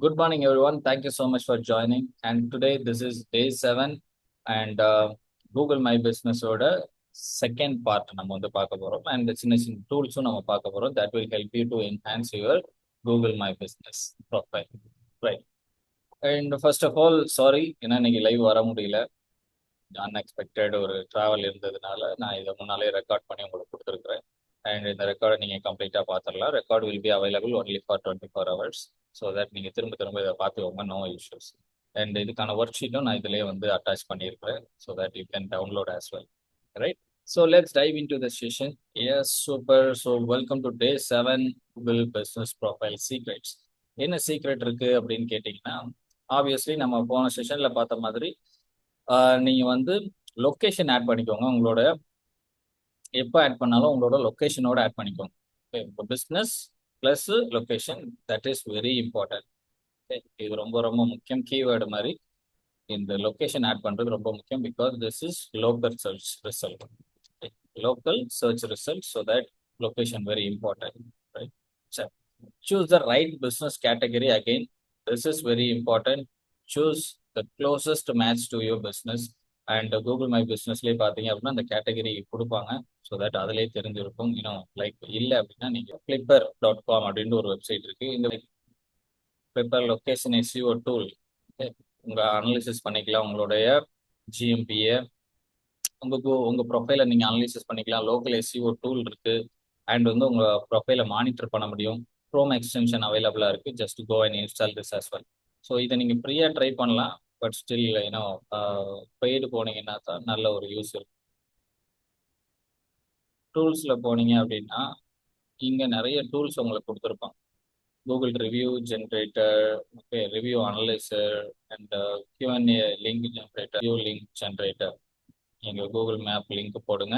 Good morning, everyone. Thank you so much for joining. And today, this is day 7 and Google My Business order second part நம்ம வந்து பார்க்க போறோம் and சின்ன சின்ன டூல்ஸும் நம்ம பார்க்க போறோம் that will help you to enhance your Google My Business profile. Right. And first of all, sorry, ஏன்னா இன்னைக்கு லைவ் வர முடியல. அன்எக்ஸ்பெக்டட் ஒரு ட்ராவல் இருந்ததுனால நான் இதை முன்னாலே ரெக்கார்ட் பண்ணி உங்களுக்கு கொடுத்துருக்குறேன். அண்ட் இந்த ரெக்கார்டை நீங்கள் கம்ப்ளீட்டாக பார்த்துடலாம். Record will be available only for 24 hours. So that நீங்கள் திரும்ப திரும்ப இதை பார்த்துக்கோங்க, நோ இஷ்யூஸ். அண்ட் இதுக்கான ஒர்க் ஷீட்டும் நான் இதிலே வந்து அட்டாச் பண்ணியிருக்கிறேன். So that you can download as well. Right. So let's dive into the session. Yes, super. So welcome to day 7 Google Business Profile Secrets. என்ன சீக்ரெட் இருக்கு அப்படின்னு கேட்டிங்கன்னா, ஆப்வியஸ்லி நம்ம போன செஷன்ல பார்த்த மாதிரி நீங்க வந்து லொக்கேஷன் ஆட் பண்ணிக்கோங்க. உங்களோட எப்போ ஆட் பண்ணாலும் உங்களோட லொக்கேஷனோட ஆட் பண்ணிக்கோங்க. இப்போ business plus location, that is very important. இது ரொம்ப ரொம்ப முக்கியம். கீவேர்டு மாதிரி இந்த லொக்கேஷன் ஆட் பண்ணுறது ரொம்ப முக்கியம். Because this is local search result. Local search result. So that location very important. Right. சரி, choose the right business category. Again, this is very important. Choose the closest match to your business. And Google my பிஸ்னஸ்லேயே பார்த்தீங்க அப்படின்னா அந்த category கொடுப்பாங்க. So that அதிலே தெரிஞ்சிருக்கும். இன்னும் like இல்லை அப்படின்னா நீங்கள் flipper.com அப்படின்ற ஒரு வெப்சைட் இருக்கு. இந்த ஃபிளிப்பர் லொக்கேஷன் எஸ்இஓ டூல். உங்கள் அனலிசிஸ் பண்ணிக்கலாம். உங்களுடைய ஜிஎம்பியை உங்கள் ப்ரொஃபைலை நீங்கள் அனலிசிஸ் பண்ணிக்கலாம். லோக்கல் எஸ்இஓ டூல் இருக்கு. அண்ட் வந்து உங்கள் ப்ரொஃபைலை மானிட்டர் பண்ண முடியும். க்ரோம் எக்ஸ்டென்ஷன் அவைலபிளாக இருக்குது. Just go and install this as well. So இதை நீங்கள் ஃப்ரீயாக ட்ரை பண்ணலாம். பட் ஸ்டில் ஏன்னோ பெய்டு போனீங்கன்னா தான் நல்ல ஒரு யூஸ் இருக்கும். டூல்ஸில் போனீங்க அப்படின்னா இங்கே நிறைய டூல்ஸ் உங்களுக்கு கொடுத்துருப்பாங்க. Google review generator, okay, review analyser and Q&A link generator, review link generator. நீங்கள் கூகுள் மேப் லிங்க் போடுங்க.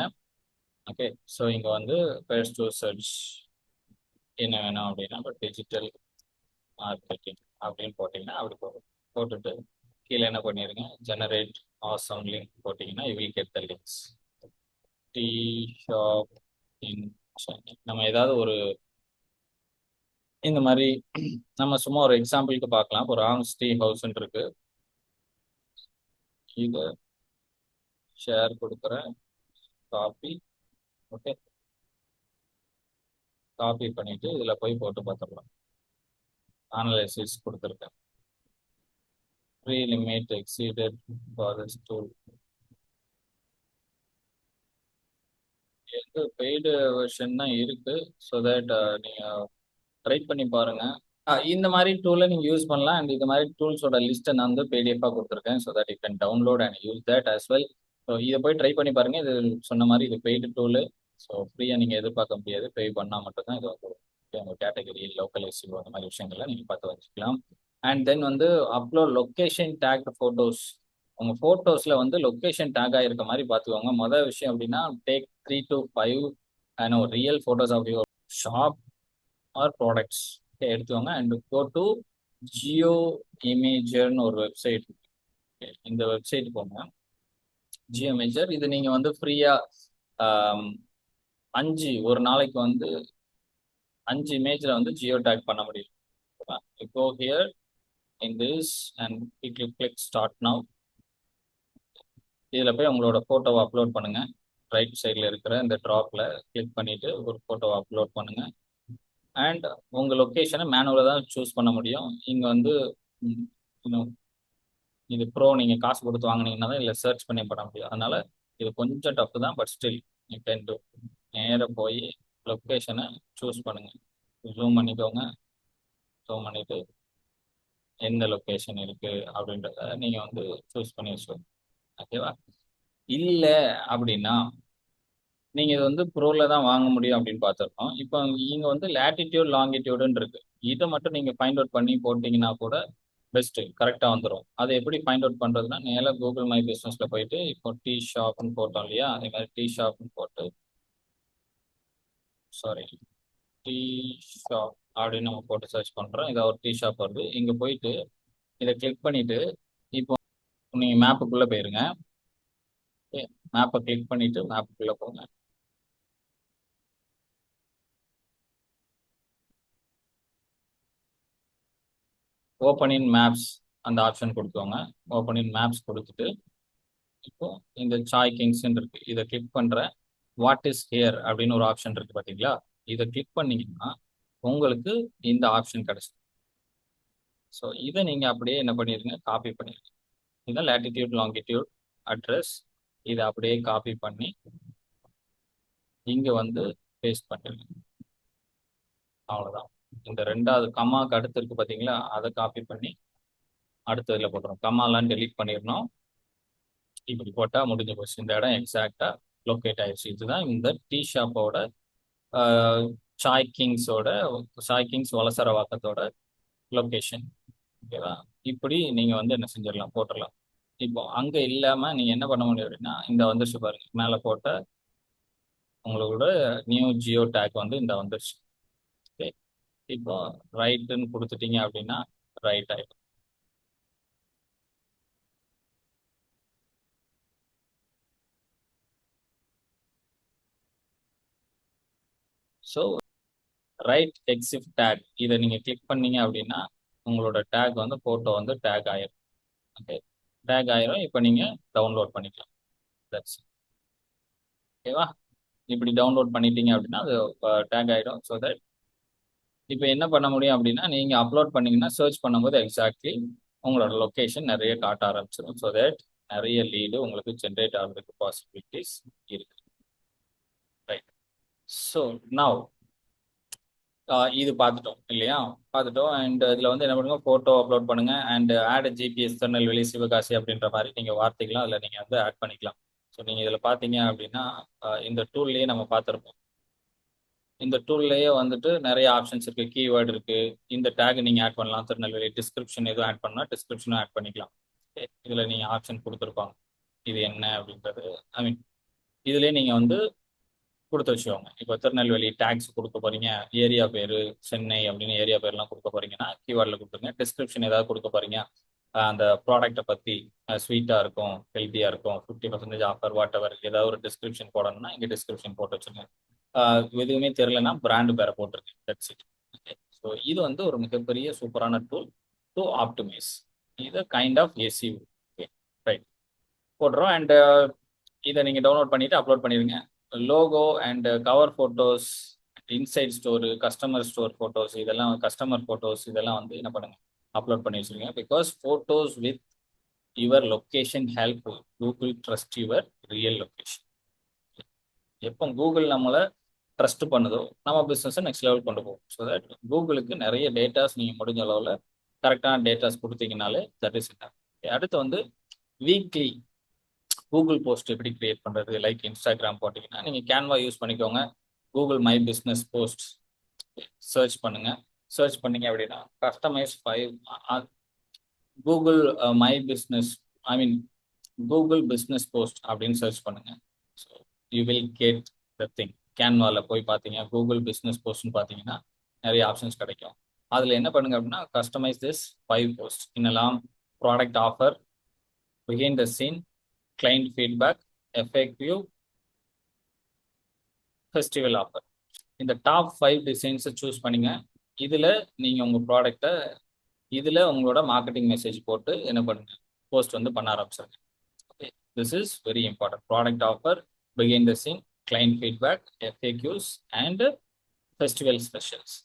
ஓகே, ஸோ இங்கே வந்து ஃபர்ஸ்ட் டு சர்ச் என்ன வேணும் அப்படின்னா டிஜிட்டல் மார்க்கெட்டிங் அப்படின்னு போட்டிங்கன்னா அப்படி போடும். போட்டுட்டு கீழே என்ன பண்ணிடுங்க, ஜெனரேட் ஆசம் லிங்க் போட்டிங்கன்னா you will get the links. Tea shop இன் சென்னை. நம்ம ஏதாவது ஒரு இந்த மாதிரி நம்ம சும்மா ஒரு எக்ஸாம்பிளுக்கு பார்க்கலாம். ஒரு ராம்ஸ் டீ ஹவுஸ்ன்னு இருக்கு. இதை ஷேர் கொடுக்குறேன். காப்பி. ஓகே, காப்பி பண்ணிட்டு இதில் போய் போட்டு பார்த்துடலாம். அனலைசிஸ் கொடுத்துருக்கேன். Free limit exceeded for this tool. இது பெய்டு வெர்ஷன் தான் இருக்கு. ஸோ தட் நீங்கள் ட்ரை பண்ணி பாருங்க. இந்த மாதிரி டூலை நீங்கள் யூஸ் பண்ணலாம். அண்ட் இந்த மாதிரி டூல்ஸோட லிஸ்ட்டை நான் வந்து பிடிஎஃபாக கொடுத்துருக்கேன். So that you can download and use that as well. So இதை போய் ட்ரை பண்ணி பாருங்க. இது சொன்ன மாதிரி இது பெய்டு டூலு. ஸோ ஃப்ரீயாக நீங்கள் எதிர்பார்க்க முடியாது. பே பண்ணால் மட்டும்தான் இது வந்து உங்கள் கேட்டகரி லோக்கல் எஸ்இஓ அந்த மாதிரி விஷயங்கள்லாம் நீங்கள் பார்த்து வச்சுக்கலாம். அண்ட் தென் வந்து அப்லோட் லொக்கேஷன் டேக்டு ஃபோட்டோஸ். உங்கள் ஃபோட்டோஸில் வந்து லொக்கேஷன் டேக் ஆகிருக்க மாதிரி பார்த்துக்கோங்க. மொதல் விஷயம் அப்படின்னா take 3 to 5 real photos of your shop or products எடுத்துவாங்க. அண்ட் கோ டு ஜியோ இமேஜர்னு ஒரு வெப்சைட். இந்த வெப்சைட் போங்க, ஜியோ இமேஜர். இது நீங்கள் வந்து ஃப்ரீயாக 5 ஒரு நாளைக்கு வந்து 5 இமேஜில் வந்து ஜியோ டேக் பண்ண முடியும். Go here in this and click start now. இதில் போய் உங்களோட ஃபோட்டோவை அப்லோட் பண்ணுங்கள். ரைட் சைடில் இருக்கிற இந்த ட்ராப்பில் கிளிக் பண்ணிவிட்டு ஒரு ஃபோட்டோவை அப்லோட் பண்ணுங்கள். அண்ட் உங்கள் லொக்கேஷனை மேனுவலாக தான் சூஸ் பண்ண முடியும். இங்கே வந்து இன்னும் இது ப்ரோ நீங்கள் காசு கொடுத்து வாங்கினீங்கன்னா தான் இல்லை சர்ச் பண்ணி பண்ண முடியும். அதனால் இது கொஞ்சம் டஃப் தான். But still you can do. நேராக போய் லொக்கேஷனை சூஸ் பண்ணுங்கள். ஜூம் பண்ணிக்கோங்க. ஜூம் பண்ணிவிட்டு எந்த லொக்கேஷன் இருக்குது அப்படின்றத நீங்கள் வந்து சூஸ் பண்ணி வச்சுக்கோங்க. ஓகேவா? இல்லை அப்படின்னா நீங்கள் இது வந்து ப்ரோவில் தான் வாங்க முடியும் அப்படின்னு பார்த்துருக்கோம். இப்போ இங்கே வந்து லேட்டிடியூட் லாங்கிடியூடுன்னு இருக்குது. இதை மட்டும் நீங்கள் ஃபைண்ட் அவுட் பண்ணி போட்டிங்கன்னா கூட பெஸ்ட்டு, கரெக்டாக வந்துடும். அதை எப்படி ஃபைண்ட் அவுட் பண்ணுறதுனா நேராக கூகுள் மை பிஸ்னஸில் போயிட்டு இப்போ டீ ஷாப்னு போட்டோம் இல்லையா, அதே மாதிரி டீ ஷாப்னு போட்டு டீ ஷாப் அப்படின்னு நம்ம போட்டு சர்ச் பண்ணுறோம். இதை ஒரு டீ ஷாப் வருது. இங்கே போயிட்டு இதை கிளிக் பண்ணிவிட்டு இப்போ நீங்கள் மேப்புக்குள்ளே போயிருங்க. ஓகே, மேப்பை கிளிக் பண்ணிவிட்டு மேப்புக்குள்ளே போங்க. ஓப்பன் இன் மேப்ஸ் அந்த ஆப்ஷன் கொடுத்துக்கோங்க. ஓப்பன் இன் மேப்ஸ் கொடுத்துட்டு இப்போ இந்த சாய் கிங்ஸ் இருக்கு, இதை கிளிக் பண்றேன். வாட் இஸ் ஹியர் அப்படின்னு ஒரு ஆப்ஷன் இருக்கு பாத்தீங்களா, இதை கிளிக் பண்ணீங்கன்னா உங்களுக்கு இந்த ஆப்ஷன் கிடைச்சிடும். ஸோ இதை நீங்க அப்படியே என்ன பண்ணிருங்க, காப்பி பண்ணிருங்க. இதான் லேட்டிடியூட் லாங்கிடியூட் அட்ரஸ். இதை அப்படியே காப்பி பண்ணி இங்க வந்து பேஸ்ட் பண்ணிருங்க. அவ்வளவுதான். இந்த ரெண்டாவது கமாக்கு அடுத்து இருக்கு பாத்தீங்களா, அதை காப்பி பண்ணி அடுத்த இதில் போட்டுரும். கமாலாம் டெலீட் பண்ணிடணும். இப்படி போட்டா முடிஞ்ச போச்சு. இந்த இடம் எக்ஸாக்டா லொக்கேட் ஆயிடுச்சு. இதுதான் இந்த டீ ஷாப்போட சாய் கிங்ஸோட, சாய் கிங்ஸ் வலசரவாக்கத்தோட லொக்கேஷன். ஓகேவா? இப்படி நீங்க வந்து என்ன செஞ்சிடலாம், போட்டுடலாம். இப்போ அங்க இல்லாம நீங்க என்ன பண்ண முடியும் அப்படின்னா, இந்த வந்துருச்சு பாருங்க மேல போட்ட உங்களோட நியூ ஜியோ டேக் வந்து இந்த வந்துருச்சு. ஓகே, இப்போ ரைட்டுன்னு கொடுத்துட்டீங்க அப்படின்னா ரைட் ஆயிடும். ஸோ ரைட் எக்ஸிஃப் டேக் இதை நீங்க கிளிக் பண்ணீங்க அப்படின்னா உங்களோட டேக் வந்து போட்டோ வந்து டேக் ஆயிரும். ஓகே, டேக் ஆயிரும். இப்போ நீங்க டவுன்லோட் பண்ணிக்கலாம். தட்ஸ் ஓகேவா? இப்படி டவுன்லோட் பண்ணிட்டீங்க அப்படின்னா அது டேக் ஆயிடும். ஸோ தட் இப்போ என்ன பண்ண முடியும் அப்படின்னா, நீங்க அப்லோட் பண்ணீங்கன்னா சர்ச் பண்ணும்போது எக்ஸாக்ட்லி உங்களோட லொக்கேஷன் நிறைய காட்ட ஆரம்பிச்சிடும். ஸோ தட் நிறைய லீடு உங்களுக்கு ஜென்ரேட் ஆகிறதுக்கு பாசிபிலிட்டிஸ் இருக்கு. ரைட். ஸோ நவ் இது பார்த்துட்டோம் இல்லையா? பார்த்துட்டோம். அண்ட் இதில் வந்து என்ன பண்ணுங்க, ஃபோட்டோ அப்லோட் பண்ணுங்க and add GPS Tirunelveli Sivakasi அப்படின்ற மாதிரி நீங்கள் வார்த்தைகளாம் அதில் நீங்கள் வந்து ஆட் பண்ணிக்கலாம். ஸோ நீங்கள் இதில் பார்த்தீங்க அப்படின்னா இந்த டூல்லையே நம்ம பார்த்துருப்போம். இந்த டூல்லையே வந்துட்டு நிறைய ஆப்ஷன்ஸ் இருக்கு, கீவேர்டு இருக்கு. இந்த டேக் நீங்கள் ஆட் பண்ணலாம். திருநெல்வேலி டிஸ்கிரிப்ஷன் எதுவும் ஆட் பண்ணால் டிஸ்கிரிப்ஷனும் ஆட் பண்ணிக்கலாம். இதில் நீங்கள் ஆப்ஷன் கொடுத்துருப்பாங்க இது என்ன அப்படின்றது. ஐ மீன் இதுலேயே நீங்கள் வந்து கொடுத்து வச்சுக்கோங்க. இப்போ திருநெல்வேலி டேக்ஸ் கொடுக்க போறீங்க, ஏரியா பேரு சென்னை அப்படின்னு ஏரியா பேர்லாம் கொடுக்க போறீங்கன்னா கீவேர்டில் கொடுத்துருங்க. டிஸ்கிரிப்ஷன் ஏதாவது கொடுக்க போறீங்க, அந்த ப்ராடக்ட்டை பற்றி ஸ்வீட்டாக இருக்கும், ஹெல்த்தியாக இருக்கும், 50% ஆஃபர், வாட் எவர் ஏதாவது ஒரு டிஸ்கிரிப்ஷன் போடணும்னா இங்கே டிஸ்கிரிப்ஷன் போட்டு வச்சுருங்க. எதுவுமே தெரியலன்னா பிராண்டு பேரை போட்டிருக்கு. That's it. ஓகே, ஸோ இது வந்து ஒரு மிகப்பெரிய சூப்பரான டூல் டு ஆப்டிமைஸ். இது kind of SEO. Okay, right. போடுறோம். அண்ட் இதை நீங்கள் டவுன்லோட் பண்ணிவிட்டு அப்லோட் பண்ணிடுங்க. Logo and cover photos, inside store, customer store photos, இதெல்லாம் கஸ்டமர் ஃபோட்டோஸ் இதெல்லாம் வந்து என்ன பண்ணுங்க, அப்லோட் பண்ணி வச்சுருங்க. Because photos with your location help Google trust your real location. எப்போ கூகுள் நம்மளை ட்ரஸ்ட் பண்ணுதோ நம்ம பிஸ்னஸை நெக்ஸ்ட் லெவல் கொண்டு போகும். ஸோ தட் கூகுளுக்கு நிறைய டேட்டாஸ் நீங்கள் முடிஞ்ச அளவில் கரெக்டான டேட்டாஸ் கொடுத்தீங்கனாலே தட் இஸ் இட். அடுத்து வந்து வீக்லி கூகுள் போஸ்ட் எப்படி கிரியேட் பண்ணுறது, லைக் இன்ஸ்டாகிராம் போட்டிங்கன்னா நீங்கள் கேன்வா யூஸ் பண்ணிக்கோங்க. Google my business post search பண்ணுங்க. சர்ச் பண்ணீங்க அப்படின்னா customise 5 Google my business, I mean Google business post அப்படின்னு சர்ச் பண்ணுங்க. So you will get the thing. கேன்வாவில் போய் பார்த்தீங்க கூகுள் பிஸ்னஸ் போஸ்ட்னு பார்த்தீங்கன்னா நிறைய ஆப்ஷன்ஸ் கிடைக்கும். அதில் என்ன பண்ணுங்க அப்படின்னா கஸ்டமைஸ் திஸ் 5 போஸ்ட் இன்னலாம் product offer, behind the scene, client feedback, effective, festival offer. இந்த டாப் 5 டிசைன்ஸை சூஸ் பண்ணுங்க. இதில் நீங்கள் உங்கள் ப்ராடக்டை இதில் உங்களோட மார்க்கெட்டிங் மெசேஜ் போட்டு என்ன பண்ணுங்க, போஸ்ட் வந்து பண்ண ஆரம்பிச்சிருங்க. Okay, this is very important. Product offer, behind the scene, client feedback, FAQs and festival specials.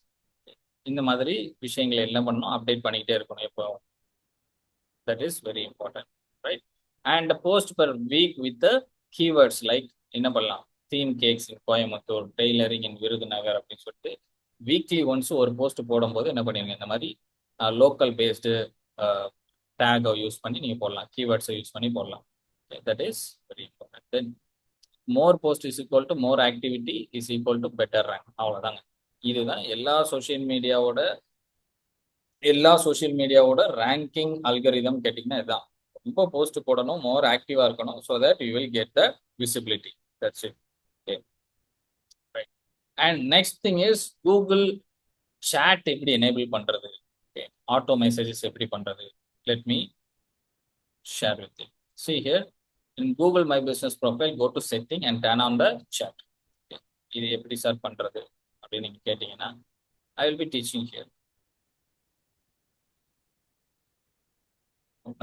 இந்த மாதிரி விஷயங்களை என்ன பண்ணணும், அப்டேட் பண்ணிக்கிட்டே இருக்கணும் எப்போ. That is very important, right? And post per week with keywords like என்ன பண்ணலாம், theme cakes in Coimbatore, tailoring in Virudhunagar அப்படின்னு சொல்லிட்டு வீக்லி ஒன்ஸ் ஒரு போஸ்ட் போடும்போது என்ன பண்ணிடுங்க, இந்த மாதிரி லோக்கல் பேஸ்டு டேகை யூஸ் பண்ணி நீங்கள் போடலாம், கீவேர்ட்ஸை யூஸ் பண்ணி போடலாம். That is very important. Then more post is equal to more activity is equal to better rank. அவ்வளோதாங்க. இதுதான் எல்லா சோஷியல் மீடியாவோட ரேங்கிங் அல்கரிதம் கேட்டிங்கன்னா இதுதான். ரொம்ப போஸ்ட் போடணும், மோர் ஆக்டிவாக இருக்கணும், so that you will get the visibility. That's it. Okay, right. And next thing is Google chat எப்படி எனேபிள் பண்ணுறது, ஓகே, ஆட்டோ மெசேஜஸ் எப்படி பண்ணுறது. Let me share with you. See here in Google My Business profile, go to setting and turn on the chat. Okay. இது எப்படி sir பண்றது அப்படின்னு நீங்க கேட்டீங்கன்னா I will be teaching here.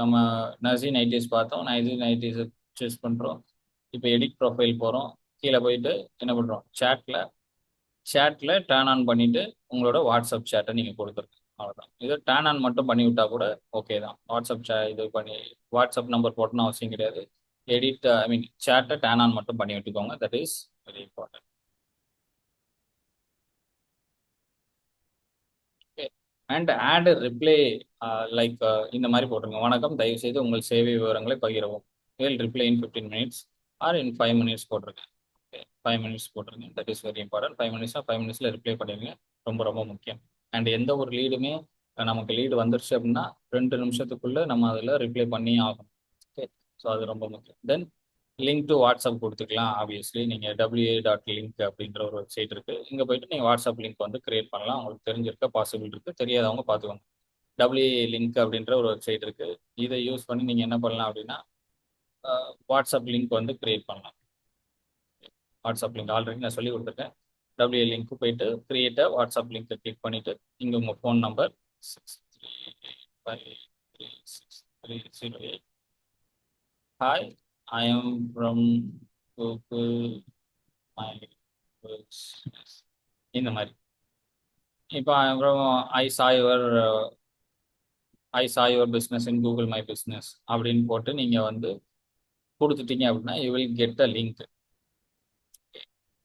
நம்ம நசீன் ஐடிஎஸ் பார்த்தோம். நசீன் ஐடிஎஸ் சூஸ் பண்ணுறோம். இப்போ எடிட் ப்ரொஃபைல் போகிறோம். கீழே போயிட்டு என்ன பண்ணுறோம், சேட்டில் டேர்ன் ஆன் பண்ணிவிட்டு உங்களோட வாட்ஸ்அப் சேட்டை நீங்கள் கொடுத்துருங்க. அவ்வளோதான். இது டேர்ன் ஆன் மட்டும் பண்ணி விட்டால் கூட ஓகே தான். வாட்ஸ்அப் இது பண்ணி வாட்ஸ்அப் நம்பர் போட்டணும் அவசியம் கிடையாது. எடிட் ஐ மீன் சேட்டை டேர்ன் ஆன் மட்டும் பண்ணி விட்டுக்கோங்க. That is very important. And add reply like இந்த மாதிரி போட்டுருங்க. வணக்கம், தயவுசெய்து உங்கள் சேவை விவரங்களை பகிரவும். Will reply in 15 minutes or in 5 minutes போட்டிருக்கேன். 5 மினிட்ஸ் போட்டிருங்க. That is very important. 5 மினிட்ஸ்னா 5 மினிட்ஸில் ரிப்ளை பண்ணிடுங்க. ரொம்ப ரொம்ப முக்கியம். அண்ட் எந்த ஒரு லீடுமே நமக்கு லீடு வந்துருச்சு அப்படின்னா 2 நிமிஷத்துக்குள்ளே நம்ம அதில் ரிப்ளை பண்ணி ஆகணும். ஓகே, ஸோ அது ரொம்ப முக்கியம். தென் லிங்க் டு வாட்ஸ்அப் கொடுத்துக்கலாம். ஆப்வியஸ்லி நீங்கள் WA.link அப்படின்ற ஒரு வெப்சைட் இருக்குது. இங்கே போயிட்டு நீங்கள் வாட்ஸ்அப் லிங்க் வந்து கிரியேட் பண்ணலாம். உங்களுக்கு தெரிஞ்சிருக்க பாசிபிள் இருக்குது. தெரியாதவங்க பார்த்துக்கோங்க. WA.link அப்படின்ற ஒரு வெப்சைட் இருக்குது. இதை யூஸ் பண்ணி நீங்கள் என்ன பண்ணலாம் அப்படின்னா வாட்ஸ்அப் லிங்க் வந்து கிரியேட் பண்ணலாம். வாட்ஸ்அப் லிங்க் ஆல்ரெடி நான் சொல்லி கொடுத்துருக்கேன். WA லிங்க் போயிட்டு கிரியேட் வாட்ஸ்அப் லிங்க்கை கிளிக் பண்ணிவிட்டு இங்கே உங்கள் phone number 638536308. Hi, I am from Google my business. இந்த மாதிரி இப்போ I saw your business in Google my business அப்படின்னு போட்டு நீங்கள் வந்து கொடுத்துட்டீங்க அப்படின்னா you will get a link.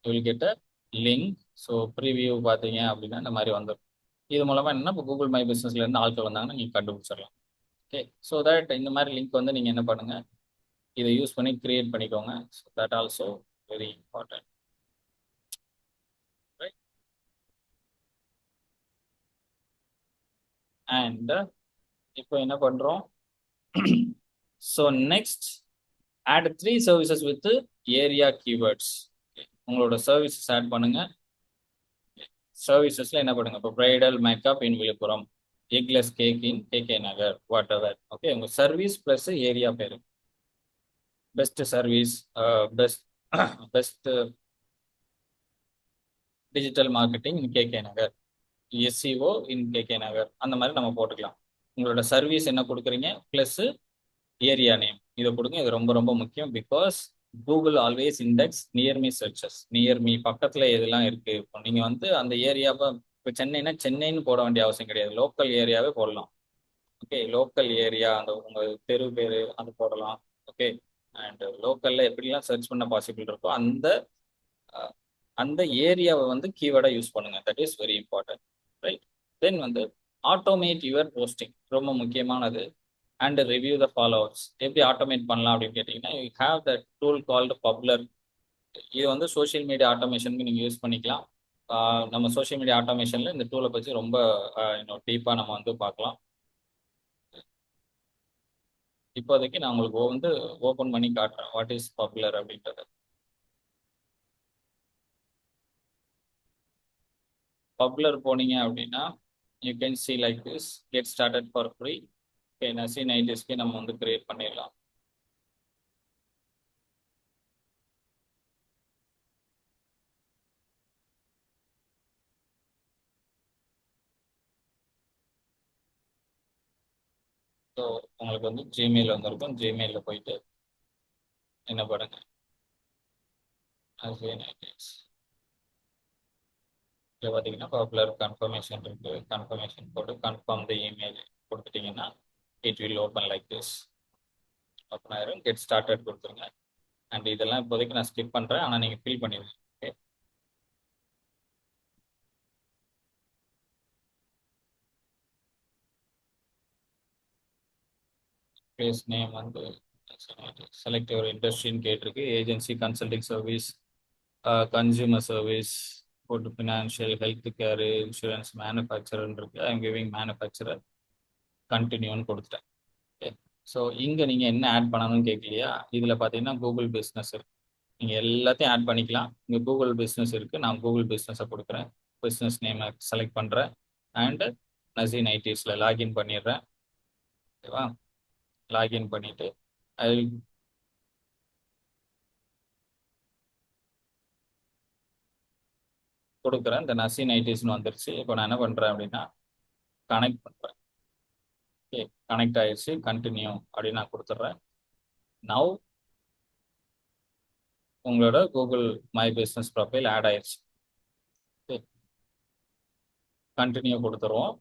You will get a link. So preview பார்த்தீங்க அப்படின்னா இந்த மாதிரி வந்துடும். இது மூலமாக என்னன்னா இப்போ கூகுள் மை பிஸ்னஸ்லேருந்து ஆட்கள் வந்தாங்கன்னா நீங்கள் கண்டுபிடிச்சிடலாம். ஓகே, ஸோ தட் இந்த மாதிரி லிங்க் வந்து நீங்கள் என்ன பண்ணுங்கள், இதை யூஸ் பண்ணி கிரியேட் பண்ணிக்கோங்க. So that also very important. Right. And இப்போ என்ன பண்ணுறோம், so next add 3 services with area keywords. உங்களோட சர்வீசஸ் ஆட் பண்ணுங்க. சர்வீசஸ்ல என்ன பண்ணுங்க, இப்போ bridal makeup in Villupuram, eggless cake in KK Nagar, whatever. Okay, உங்க சர்வீஸ் பிளஸ் ஏரியா பேரு. Best service, best best digital marketing in KK Nagar, SEO in KK Nagar, அந்த மாதிரி நம்ம போட்டுக்கலாம். உங்களோட சர்வீஸ் என்ன கொடுக்குறீங்க ப்ளஸ் ஏரியா நேம் இதை கொடுங்க. இது ரொம்ப ரொம்ப முக்கியம். Because Google always index near me searches. Near me பக்கத்தில் எதெல்லாம் இருக்குது. இப்போ நீங்கள் வந்து அந்த ஏரியாவை இப்போ சென்னைனா சென்னைன்னு போட வேண்டிய அவசியம் கிடையாது. லோக்கல் ஏரியாவே போடலாம். ஓகே, லோக்கல் ஏரியா அந்த உங்கள் தெரு பேர் அது போடலாம். ஓகே, அண்ட் லோக்கலில் எப்படிலாம் சர்ச் பண்ண பாசிபிள் இருக்கோ அந்த அந்த ஏரியாவை வந்து கீவேர்டாக யூஸ் பண்ணுங்க. That is very important. Right. Then வந்து ஆட்டோமேட் யுவர் போஸ்டிங், ரொம்ப முக்கியமானது. And review the followers. எப்படி ஆட்டோமேட் பண்ணலாம் அப்படின்னு கேட்டிங்கன்னா, you have the tool called Publer. இது வந்து சோஷியல் மீடியா ஆட்டோமேஷனுக்கு நீங்கள் யூஸ் பண்ணிக்கலாம். நம்ம சோஷியல் மீடியா ஆட்டோமேஷனில் இந்த டூலை பற்றி ரொம்ப இன்னும் டீப்பாக நம்ம வந்து பார்க்கலாம். இப்போதைக்கு நான் உங்களுக்கு வந்து ஓப்பன் பண்ணி காட்டுறேன் வாட் இஸ் பப்ளர் அப்படின்றது. பப்ளர் போனீங்க அப்படின்னா you can see like this, get started for free. Okay, Naseen ஐடிஎஸ்க்கு நம்ம வந்து கிரியேட் பண்ணிடலாம். ஸோ உங்களுக்கு வந்து ஜிமெயில் வந்திருக்கும். ஜிமெயிலில் போயிட்டு என்ன பண்ணுங்க, நசீன் ஐடிஎஸ் இதில் பார்த்தீங்கன்னா பாப்புலர் கன்ஃபர்மேஷன் இருக்கு. கன்ஃபர்மேஷன் போட்டு கன்ஃபார்ம் த இமெயில் கொடுத்துட்டீங்கன்னா it will open like this. Open ஆயிரும். கெட் ஸ்டார்டட் கொடுத்துருங்க. அண்ட் இதெல்லாம் இப்போதைக்கு நான் ஸ்கிப் பண்ணுறேன், ஆனால் நீங்கள் ஃபில் பண்ணிடுங்க. ஓகே, பிளேஸ் நேம் வந்து செலக்ட் ஒரு இண்டஸ்ட்ரின்னு கேட்டிருக்கு. Agency, consulting service, consumer service, போட்டு financial, health care, insurance, manufacturer இருக்கு. I'm giving manufacturer. கண்டினியூன்னு கொடுத்துட்டேன். ஓகே, ஸோ இங்கே நீங்கள் என்ன ஆட் பண்ணணும்னு கேட்கலையா, இதில் பார்த்தீங்கன்னா கூகுள் பிஸ்னஸ் இருக்கு. நீங்கள் எல்லாத்தையும் ஆட் பண்ணிக்கலாம். இங்கே கூகுள் பிஸ்னஸ் இருக்குது. நான் கூகுள் பிஸ்னஸை கொடுக்குறேன். பிஸ்னஸ் நேமை செலக்ட் பண்ணுறேன். அண்டு நசீன் ஐடிஎஸில் லாகின் பண்ணிடுறேன். ஓகேவா, லாகின் பண்ணிவிட்டு ஐ கொடுக்குறேன். இந்த நசீன் ஐடிஎஸ்னு வந்துருச்சு. இப்போ நான் என்ன பண்ணுறேன் அப்படின்னா கனெக்ட் பண்ணுறேன். ஓகே, கனெக்ட் ஆயிடுச்சு. கண்டினியூ அப்படின்னு நான் கொடுத்துட்றேன். நவ் உங்களோட Google my business profile add ஆயிடுச்சு. ஓகே, கண்டினியூ கொடுத்துருவோம்.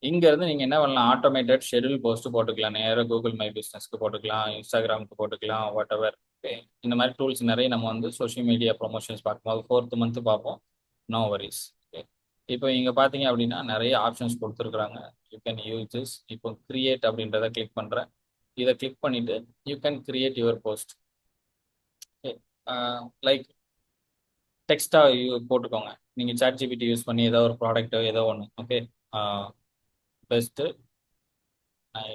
இங்க இருந்து நீங்க என்ன பண்ணலாம், ஆட்டோமேட்டட் ஷெட்யூல் போஸ்ட் போட்டுக்கலாம். நேராக கூகுள் மை பிஸ்னஸ்க்கு போட்டுக்கலாம், இன்ஸ்டாகிராமுக்கு போட்டுக்கலாம், வாட் எவர். ஓகே, இந்த மாதிரி டூல்ஸ் நிறைய நம்ம வந்து சோஷியல் மீடியா ப்ரொமோஷன்ஸ் பார்க்கும்போது 4th மந்த் பார்ப்போம். No worries. ஓகே, இப்போ இங்க பார்த்தீங்க அப்படின்னா நிறைய ஆப்ஷன்ஸ் கொடுத்துருக்குறாங்க. You can use this. இப்போ கிரியேட் அப்படின்றத கிளிக் பண்றேன். இதை கிளிக் பண்ணிட்டு you can create your post. Okay, like டெக்ஸ்டா போட்டுக்கோங்க. நீங்க சாட் ஜிபிடி யூஸ் பண்ணி ஏதோ ஒரு ப்ராடக்ட் ஏதோ ஒன்று. ஓகே, பெஸ்ட் ஐ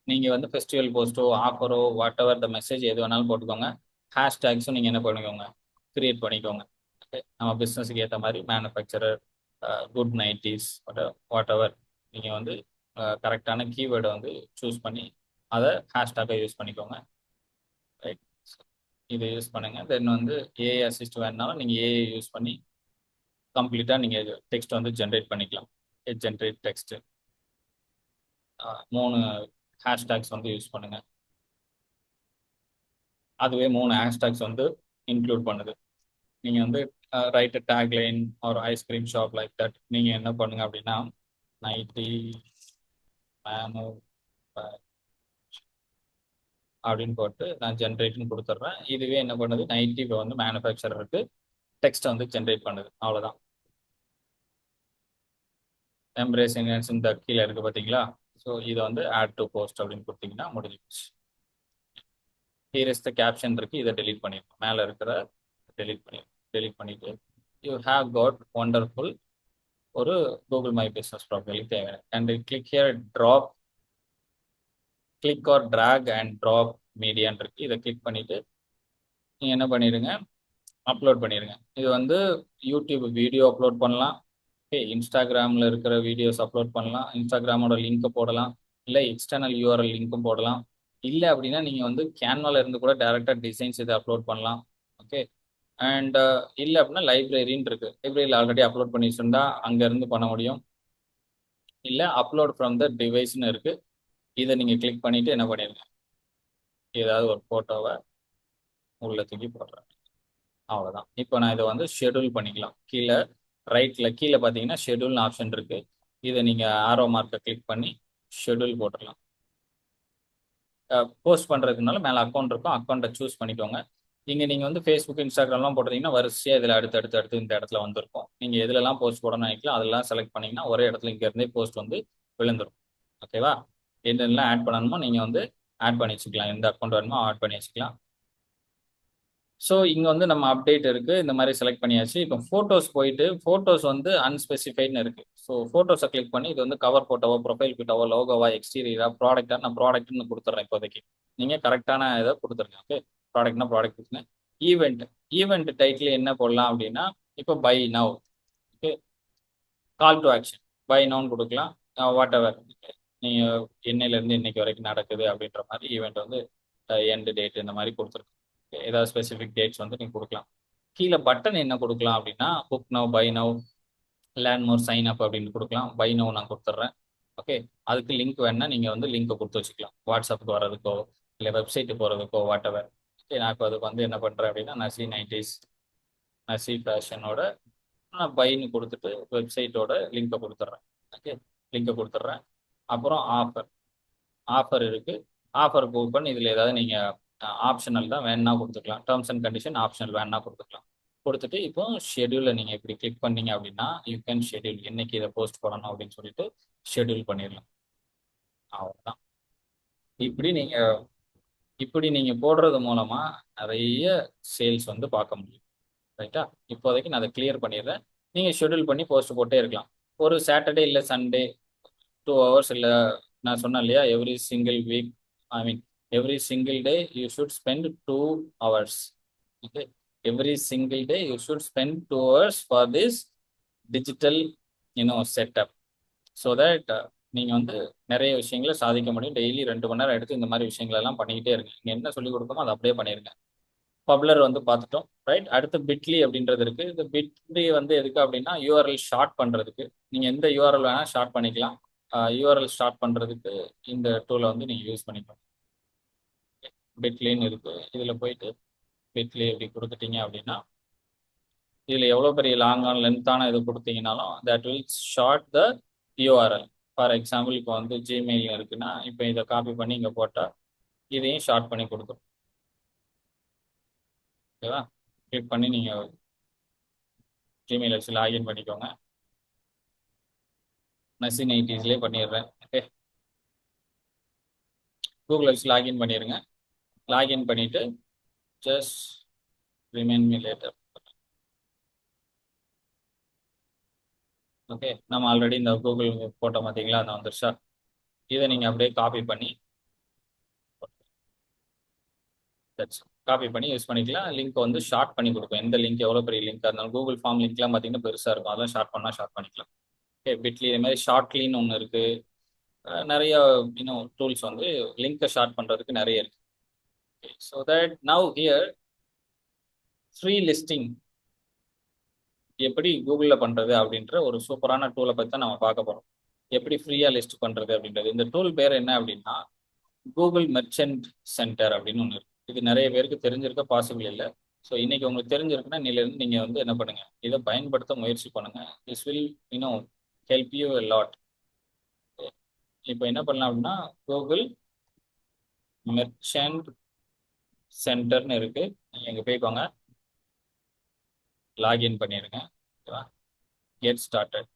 நீங்க வந்து ஃபெஸ்டிவல் போஸ்ட்டோ ஆஃபரோ வாட் எவர் த மெசேஜ் எது வேணாலும் போட்டுக்கோங்க. ஹேஷ்டேக்ஸும் நீங்க என்ன பண்ணிக்கோங்க, கிரியேட் பண்ணிக்கோங்க. ஓகே, நம்ம பிஸ்னஸுக்கு ஏற்ற மாதிரி manufacturer, good nighties, what ever நீங்க வந்து கரெக்டான கீவேர்டை வந்து சூஸ் பண்ணி அதை ஹேஷ்டேக்கை யூஸ் பண்ணிக்கோங்க. ரைட், இதை யூஸ் பண்ணுங்க. தென் வந்து ஏஐ அசிஸ்ட் வேணுனாலும் நீங்கள் ஏஐ யூஸ் பண்ணி கம்ப்ளீட்டாக நீங்கள் டெக்ஸ்ட் வந்து ஜென்ரேட் பண்ணிக்கலாம். ஜென்ரேட் டெக்ஸ்ட் 3 ஹேஷ்டேக்ஸ் வந்து யூஸ் பண்ணுங்க. அதுவே 3 ஹேஷ்டேக்ஸ் வந்து இன்க்ளூட் பண்ணுது. நீங்கள் வந்து ரைட் டேக்லைன் ஒரு ஐஸ்கிரீம் ஷாப் லைக் தட் நீங்கள் என்ன பண்ணுங்க அப்படின்னா நைட்டி மேனு அப்படின்னு போட்டு நான் ஜென்ரேட்னு கொடுத்துட்றேன். இதுவே என்ன பண்ணுது, நைட்டி இப்போ வந்து மேனுஃபேக்சரருக்கு டெக்ஸ்ட்டை வந்து ஜென்ரேட் பண்ணுது. அவ்வளோதான். எம்ப்ரேஸ் இந்த கீழே இருக்குது பார்த்தீங்களா? ஸோ இதை வந்து ஆட் டு போஸ்ட் அப்படின்னு கொடுத்தீங்கன்னா முடிஞ்சிடுச்சு. ஹியர் இஸ் த கேப்ஷன் இருக்கு, இதை டெலீட் பண்ணிடணும். மேலே இருக்கிற டெலீட் பண்ணிட்டு யூ ஹேவ் காட் ஒண்டர்ஃபுல் ஒரு கூகுள் மை பிஸ்னஸ் ப்ரொஃபைலுக்கு தேவை. And click here drop, click or drag and drop மீடியான் இருக்கு. இதை கிளிக் பண்ணிட்டு நீங்கள் என்ன பண்ணிடுங்க, அப்லோட் பண்ணிடுங்க. இது வந்து யூடியூப் வீடியோ அப்லோட் பண்ணலாம். ஓகே, இன்ஸ்டாகிராமில் இருக்கிற வீடியோஸ் அப்லோட் பண்ணலாம். இன்ஸ்டாகிராமோட லிங்க்கை போடலாம், இல்லை எக்ஸ்டர்னல் யூஆர்எல் லிங்க்கும் போடலாம். இல்லை அப்படின்னா நீங்கள் வந்து கேன்வால இருந்து கூட டேரெக்டாக டிசைன்ஸ் இதை அப்லோட் பண்ணலாம். ஓகே, அண்ட் இல்லை அப்படின்னா லைப்ரரின்னு இருக்கு. லைப்ரரியில் ஆல்ரெடி அப்லோட் பண்ணி வச்சுருந்தா அங்கேருந்து பண்ண முடியும். இல்லை அப்லோட் ஃப்ரம் த டிவைஸ்னு இருக்கு. இதை நீங்கள் கிளிக் பண்ணிட்டு என்ன பண்ணிடுங்க, ஏதாவது ஒரு ஃபோட்டோவை உள்ள தூக்கி போடுறேன். அவ்வளோதான். இப்போ நான் இதை வந்து ஷெடியூல் பண்ணிக்கலாம். கீழே ரைட்டில் கீழே பார்த்தீங்கன்னா ஷெடியூல்னு ஆப்ஷன் இருக்கு. இதை நீங்கள் ஆரோ மார்க்கை கிளிக் பண்ணி ஷெடியூல் போட்டுடலாம். போஸ்ட் பண்ணுறதுனால மேலே அக்கௌண்ட் இருக்கும், அக்கௌண்ட்டை சூஸ் பண்ணிக்கோங்க. இங்கே நீங்கள் வந்து ஃபேஸ்புக் இன்ஸ்டாகிராம்லாம் போட்டிங்கன்னா வரிசையாக இதில் அடுத்து இந்த இடத்துல வந்திருக்கும். நீங்கள் எதுலலாம் போஸ்ட் போடணும்னு நினைக்கலாம் அதெல்லாம் செலக்ட் பண்ணிங்கன்னா ஒரே இடத்துல இங்கேருந்தே போஸ்ட் வந்து விழுந்துடும். ஓகேவா? என்னெல்லாம் ஆட் பண்ணணுமோ நீங்கள் வந்து ஆட் பண்ணி வச்சுக்கலாம். எந்த அக்கௌண்ட் வேணுமோ ஆட் பண்ணி வச்சுக்கலாம். ஸோ இங்கே வந்து நம்ம அப்டேட் இருக்குது, இந்த மாதிரி செலக்ட் பண்ணியாச்சு. இப்போ ஃபோட்டோஸ் போயிட்டு ஃபோட்டோஸ் வந்து அன்ஸ்பெசிஃபைட்னு இருக்குது. ஸோ ஃபோட்டோஸை கிளிக் பண்ணி இது வந்து கவர் ஃபோட்டோவோ ப்ரொஃபைல் பிட்டோவோ லோகோவா எக்ஸ்டீரியரா ப்ராடக்டா, நான் ப்ராடக்ட்னு கொடுத்துட்றேன் இப்போதைக்கு. நீங்கள் கரெக்டான இதை கொடுத்துருங்க. ஓகே, ப்ராடக்ட்னா ப்ராடக்ட் கொடுத்துங்க. ஈவெண்ட் ஈவெண்ட் டைட்டில் என்ன போடலாம் அப்படின்னா இப்போ buy now. Okay, call to action buy நவுன்னு கொடுக்கலாம். வாட் எவர் நீங்கள் என்னையிலேருந்து இன்னைக்கு வரைக்கும் நடக்குது அப்படின்ற மாதிரி ஈவெண்ட் வந்து எண்டு டேட் இந்த மாதிரி கொடுத்துருக்கு. ஏதாவது ஸ்பெசிஃபிக் டேட்ஸ் வந்து நீங்கள் கொடுக்கலாம். கீழே பட்டன் என்ன கொடுக்கலாம் அப்படின்னா book now, buy now, learn more, sign up அப்படின்னு கொடுக்கலாம். பை நவ் நான் கொடுத்துட்றேன். ஓகே, அதுக்கு லிங்க் வேணா நீங்கள் வந்து லிங்கை கொடுத்து வச்சுக்கலாம். வாட்ஸ்அப்புக்கு வர்றதுக்கோ இல்லை வெப்சைட்டு போகிறதுக்கோ வாட் எவர். ஓகே, நான் இப்போ அதுக்கு வந்து என்ன பண்ணுறேன் அப்படின்னா நசி நைன்டிஸ், நசி ஃபேஷனோட நான் பைன்னு கொடுத்துட்டு வெப்சைட்டோட லிங்கை கொடுத்துட்றேன். ஓகே, லிங்கை கொடுத்துட்றேன். அப்புறம் ஆஃபர் இருக்கு. ஆஃபர் கூப்பன் இதில் ஏதாவது நீங்கள் ஆப்ஷனல் தான் வேணா கொடுத்துக்கலாம். டேர்ம்ஸ் அண்ட் கண்டிஷன் ஆப்ஷனல் வேணா கொடுத்துக்கலாம். கொடுத்துட்டு இப்போ ஷெடியூலில் நீங்கள் இப்படி கிளிக் பண்ணீங்க அப்படின்னா யூ கேன் ஷெடியூல், என்னைக்கு இதை போஸ்ட் பண்ணணும் அப்படின்னு சொல்லிட்டு ஷெடியூல் பண்ணிடலாம். அவ்வளோதான். இப்படி நீங்கள் போடுறது மூலமாக நிறைய சேல்ஸ் வந்து பார்க்க முடியும். ரைட்டா? இப்போதைக்கு நான் அதை கிளியர் பண்ணிடுறேன். நீங்கள் ஷெடியூல் பண்ணி போஸ்ட் போட்டே இருக்கலாம். ஒரு சாட்டர்டே இல்லை சண்டே 2 hours இல்லை, நான் சொன்னேன் இல்லையா, every single week, I mean every single day you should spend 2 hours. Okay, every single day you should spend 2 hours for this digital setup. So that நீங்கள் வந்து நிறைய விஷயங்களை சாதிக்க முடியும். டெய்லி 2 மணி நேரம் எடுத்து இந்த மாதிரி விஷயங்கள் எல்லாம் பண்ணிக்கிட்டே இருங்க. நீங்கள் என்ன சொல்லிக் கொடுக்கணுமோ அதை அப்படியே பண்ணிடுங்க. பப்ளர் வந்து பார்த்துட்டோம், ரைட்? அடுத்து பிட்லி அப்படின்றது இருக்கு. இந்த பிட்லி வந்து எதுக்கு அப்படின்னா யூஆர்எல் ஷார்ட் பண்றதுக்கு. நீங்க எந்த யூஆர்எல் வேணா ஷார்ட் பண்ணிக்கலாம். யூஆர்எல் ஷார்ட் பண்றதுக்கு இந்த டூலை வந்து நீங்க யூஸ் பண்ணிக்கலாம். பிட்லின்னு இருக்கு. இதுல போயிட்டு பிட்லி இப்படி கொடுத்துட்டீங்க அப்படின்னா இதுல எவ்வளவு பெரிய லாங்கான லென்த்தான இது கொடுத்தீங்கனாலும் that will short the URL. For example இப்போ வந்து ஜிமெயில் இருக்குன்னா இப்போ இதை காப்பி பண்ணி இங்க போட்டா இதையும் ஷார்ட் பண்ணி கொடுத்துரும். ஓகேவா? கிளிக் பண்ணி நீங்க ஜிமெயில் வச்சு லாகின் பண்ணிக்கோங்க. நசின் ஐடிஸ்லேயே பண்ணிடுறேன். ஓகே, கூகுள் வச்சு லாகின் பண்ணிடுங்க. லாகின் பண்ணிட்டு just remind me later. Okay, நம்ம ஆல்ரெடி இந்த கூகுள் போட்டோ பார்த்தீங்களா, அதை வந்துருச்சா? இதை நீங்கள் அப்படியே காப்பி பண்ணி யூஸ் பண்ணிக்கலாம். லிங்க் வந்து ஷார்ட் பண்ணி கொடுக்கும். எந்த லிங்க் எவ்வளோ பெரிய லிங்காக இருந்தாலும் கூகுள் ஃபார்ம் லிங்க்லாம் பார்த்தீங்கன்னா பெருசாக இருக்கும், அதெல்லாம் ஷார்ட் பண்ணிக்கலாம். ஓகே, பிட்லி இது மாதிரி ஷார்ட்லின்னு ஒன்று இருக்கு. நிறைய இன்னும் டூல்ஸ் வந்து லிங்கை ஷார்ட் பண்ணுறதுக்கு நிறைய இருக்கு. So that now here free listing எப்படி கூகுளில் பண்ணுறது அப்படின்ற ஒரு சூப்பரான டூலை பற்றி தான் நம்ம பார்க்க போகிறோம். எப்படி ஃப்ரீயாக லிஸ்ட் பண்ணுறது அப்படின்றது. இந்த டூல் பேர் என்ன அப்படின்னா கூகுள் மெர்ச்சன்ட் சென்டர் அப்படின்னு ஒன்று இருக்கு. இது நிறைய பேருக்கு தெரிஞ்சிருக்க பாசிபிள் இல்லை. ஸோ இன்னைக்கு உங்களுக்கு தெரிஞ்சிருக்குன்னா இன்னிலிருந்து நீங்கள் வந்து என்ன பண்ணுங்க, இதை பயன்படுத்த முயற்சி பண்ணுங்க. This will help you a lot. இப்போ என்ன பண்ணலாம் அப்படின்னா கூகுள் மெர்ச்சன்ட் சென்டர்னு இருக்கு. நீங்கள் இங்கே போய்க்கோங்க, லாகின் பண்ணிடுங்க. ஓகேவா? Get started.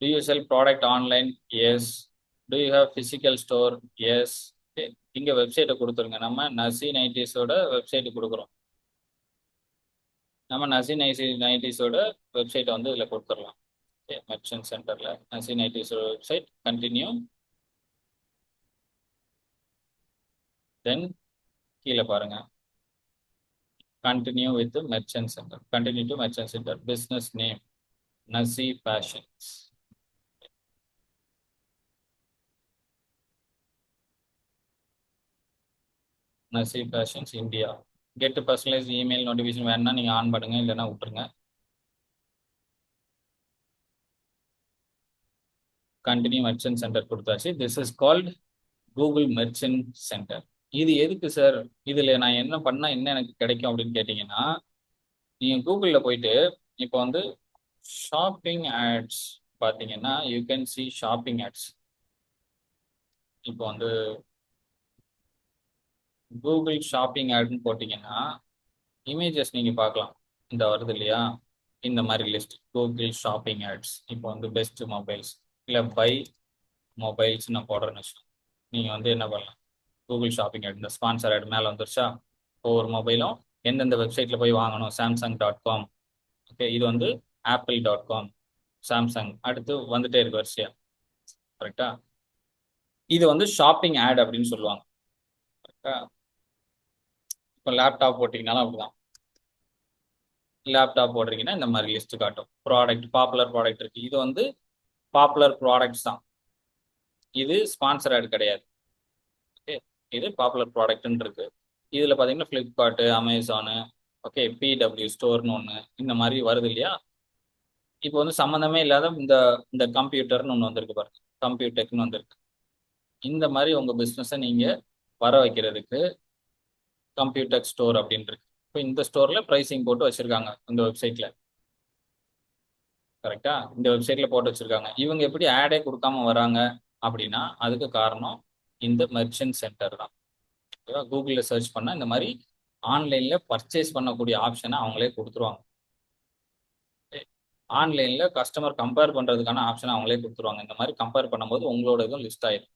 Do you sell product online? Yes. Do you have physical store? Yes. இங்க வெப்சைட்டை கொடுத்துருங்க. நம்ம நசி நைட்டிஸோட வெப்சைட் கொடுக்குறோம். நம்ம நசி நைட்டிஸோட வெப்சைட்டை வந்து இதில் கொடுத்துடலாம். மெர்ச்சன்ட் சென்டரில் நசி நைட்டிஸோட வெப்சைட். கண்டினியூ. தென் கீழே பாருங்க, continue with merchant centre. Continue to merchant centre. Business name Nasi fashions. Nasi fashions India. Get personalise email notification வேணும்னா நீங்கள் ஆன் பண்ணுங்க, இல்லைன்னா விட்டுருங்க. கண்டினியூ மெர்ச்சன்ட் சென்டர் கொடுத்தாச்சு. This is called Google merchant centre. இது எதுக்கு சார், இதில் நான் என்ன பண்ணால் என்ன எனக்கு கிடைக்கும் அப்படின்னு கேட்டிங்கன்னா, நீங்கள் கூகுளில் போயிட்டு இப்போ வந்து ஷாப்பிங் ஆட்ஸ் பார்த்தீங்கன்னா you can see shopping ads. இப்போ வந்து கூகுள் ஷாப்பிங் ஆட்னு போட்டிங்கன்னா இமேஜஸ் நீங்கள் பார்க்கலாம். இந்த வருது இல்லையா, இந்த மாதிரி லிஸ்ட் கூகுள் ஷாப்பிங் ஆட்ஸ். இப்போ வந்து பெஸ்ட் மொபைல்ஸ் இல்லை பை மொபைல்ஸ் நான் போடுறேன்னு வச்சுக்கோங்க. நீங்கள் வந்து என்ன பண்ணலாம், கூகுள் ஷாப்பிங் ஆட் இந்த ஸ்பான்சர் ஆட் மேலே வந்துருச்சா, ஒவ்வொரு மொபைலும் எந்தெந்த வெப்சைட்டில் போய் வாங்கணும். சாம்சங்.com. ஓகே, இது வந்து apple.com, சாம்சங். அடுத்து வந்துட்டே இருக்கு வரிசையா, கரெக்டா? இது வந்து ஷாப்பிங் ஆட் அப்படின்னு சொல்லுவாங்க, கரெக்டா? இப்போ லேப்டாப் போட்டிங்கனாலும் அப்படிதான். லேப்டாப் போடுறீங்கன்னா இந்த மாதிரி லிஸ்ட் காட்டும். ப்ராடக்ட், பாப்புலர் ப்ராடக்ட் இருக்கு. இது வந்து பாப்புலர் ப்ராடக்ட்ஸ் தான், இது ஸ்பான்சர் ஆட் கிடையாது. ஓகே, இது பாப்புலர் ப்ராடக்ட்னு இருக்கு. இதில் பார்த்தீங்கன்னா ஃப்ளிப்கார்ட்டு, அமேசானு, ஓகே, பிடபிள்யூ ஸ்டோர்னு ஒன்று இந்த மாதிரி வருது இல்லையா. இப்போ வந்து சம்மந்தமே இல்லாத இந்த இந்த கம்ப்யூட்டர்னு ஒன்று வந்திருக்கு பாருங்க, கம்ப்யூட்டெக்னு வந்திருக்கு. இந்த மாதிரி உங்கள் பிஸ்னஸை நீங்கள் வர வைக்கிறதுக்கு கம்ப்யூட்டர் ஸ்டோர் அப்படின்னு இருக்கு. இப்போ இந்த ஸ்டோரில் ப்ரைஸிங் போட்டு வச்சுருக்காங்க இந்த வெப்சைட்டில், கரெக்டாக? இந்த வெப்சைட்டில் போட்டு வச்சுருக்காங்க. இவங்க எப்படி ஆடே கொடுக்காம வராங்க அப்படின்னா அதுக்கு காரணம் இந்த மெர்ச்சன்ட் சென்டர் தான். ஓகேவா? கூகுளில் சர்ச் பண்ணால் இந்த மாதிரி ஆன்லைனில் பர்ச்சேஸ் பண்ணக்கூடிய ஆப்ஷனை அவங்களே கொடுத்துருவாங்க. ஆன்லைனில் கஸ்டமர் கம்பேர் பண்ணுறதுக்கான ஆப்ஷனை அவங்களே கொடுத்துருவாங்க. இந்த மாதிரி கம்பேர் பண்ணும்போது உங்களோட இதுவும் லிஸ்ட் ஆயிடும்.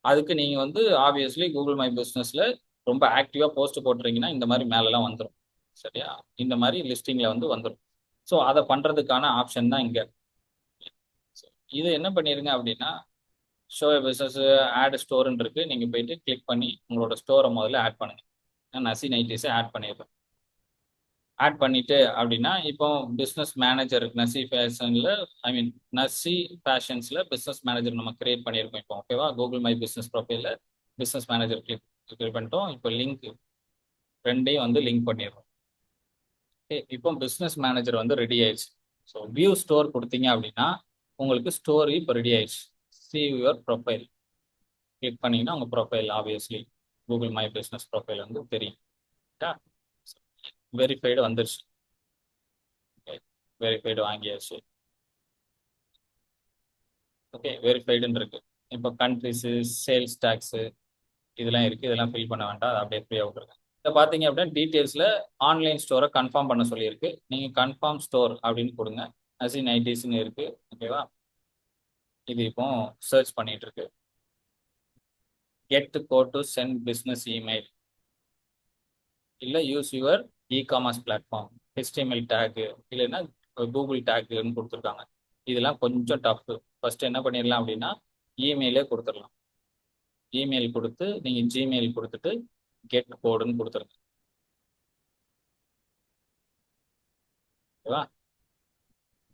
அதுக்கு நீங்கள் வந்து ஆப்வியஸ்லி கூகுள் மை பிஸ்னஸில் ரொம்ப ஆக்டிவாக போஸ்ட் போட்டுறீங்கன்னா இந்த மாதிரி மேலெலாம் வந்துடும், சரியா? இந்த மாதிரி லிஸ்டிங்கில் வந்து வந்துடும். ஸோ அதை பண்ணுறதுக்கான ஆப்ஷன் தான் இங்கே. இது என்ன பண்ணிடுங்க அப்படின்னா ஷோ பிஸ்னஸ் ஆட் ஸ்டோர்னு இருக்குது. நீங்கள் போயிட்டு கிளிக் பண்ணி உங்களோட ஸ்டோரை முதல்ல ஆட் பண்ணுங்கள். நான் நசி நைட்டிஸை ஆட் பண்ணிடுறேன். ஆட் பண்ணிட்டு அப்படின்னா இப்போ பிஸ்னஸ் மேனேஜர் நசி ஃபேஷனில், ஐ மீன் நசி ஃபேஷன்ஸில் பிஸ்னஸ் மேனேஜர் நம்ம கிரியேட் பண்ணியிருக்கோம் இப்போ. ஓகேவா? கூகுள் மை பிஸ்னஸ் ப்ரொஃபைலில் பிஸ்னஸ் மேனேஜர் கிளிக் பண்ணிட்டோம். இப்போ லிங்க் ரெண்டையும் வந்து லிங்க் பண்ணிடுறோம். ஓகே, இப்போ பிஸ்னஸ் மேனேஜர் வந்து ரெடி ஆயிடுச்சு. ஸோ வியூ ஸ்டோர் கொடுத்தீங்க அப்படின்னா உங்களுக்கு ஸ்டோரி இப்போ ரெடி ஆயிடுச்சு. see your ப்ரொஃபைல் கிளிக் பண்ணீங்கன்னா உங்கள் profile obviously Google my business profile வந்து தெரியும். வெரிஃபைடு வந்துருச்சு. வெரிஃபைடு வாங்கியாச்சு. ஓகே, வெரிஃபைடுன்னு இருக்கு. இப்போ கண்ட்ரிஸு, சேல்ஸ் டேக்ஸு இதெல்லாம் இருக்குது. இதெல்லாம் ஃபில் பண்ண வேண்டாம், அதை அப்படியே ஃப்ரீயாக விட்டுருங்க. இதை பார்த்தீங்க அப்படின்னா டீட்டெயில்ஸில் ஆன்லைன் ஸ்டோரை கன்ஃபார்ம் பண்ண சொல்லியிருக்கு. நீங்கள் கன்ஃபார்ம் ஸ்டோர் அப்படின்னு கொடுங்க. அசி நைட்டிஸ்ன்னு இருக்குது. ஓகேவா, இது இப்போ சர்ச் பண்ணிட்டு இருக்கு. Get code to send business email இல்லை use your e-commerce platform HTML tag இல்லைன்னா கூகுள் டேக்குன்னு கொடுத்துருக்காங்க. இதெல்லாம் கொஞ்சம் டஃப். ஃபர்ஸ்ட் என்ன பண்ணிடலாம் அப்படின்னா இமெயிலே கொடுத்துடலாம். இமெயில் கொடுத்து நீங்கள் ஜிமெயில் கொடுத்துட்டு கெட் கோடுன்னு கொடுத்துருங்க. ஓகேவா,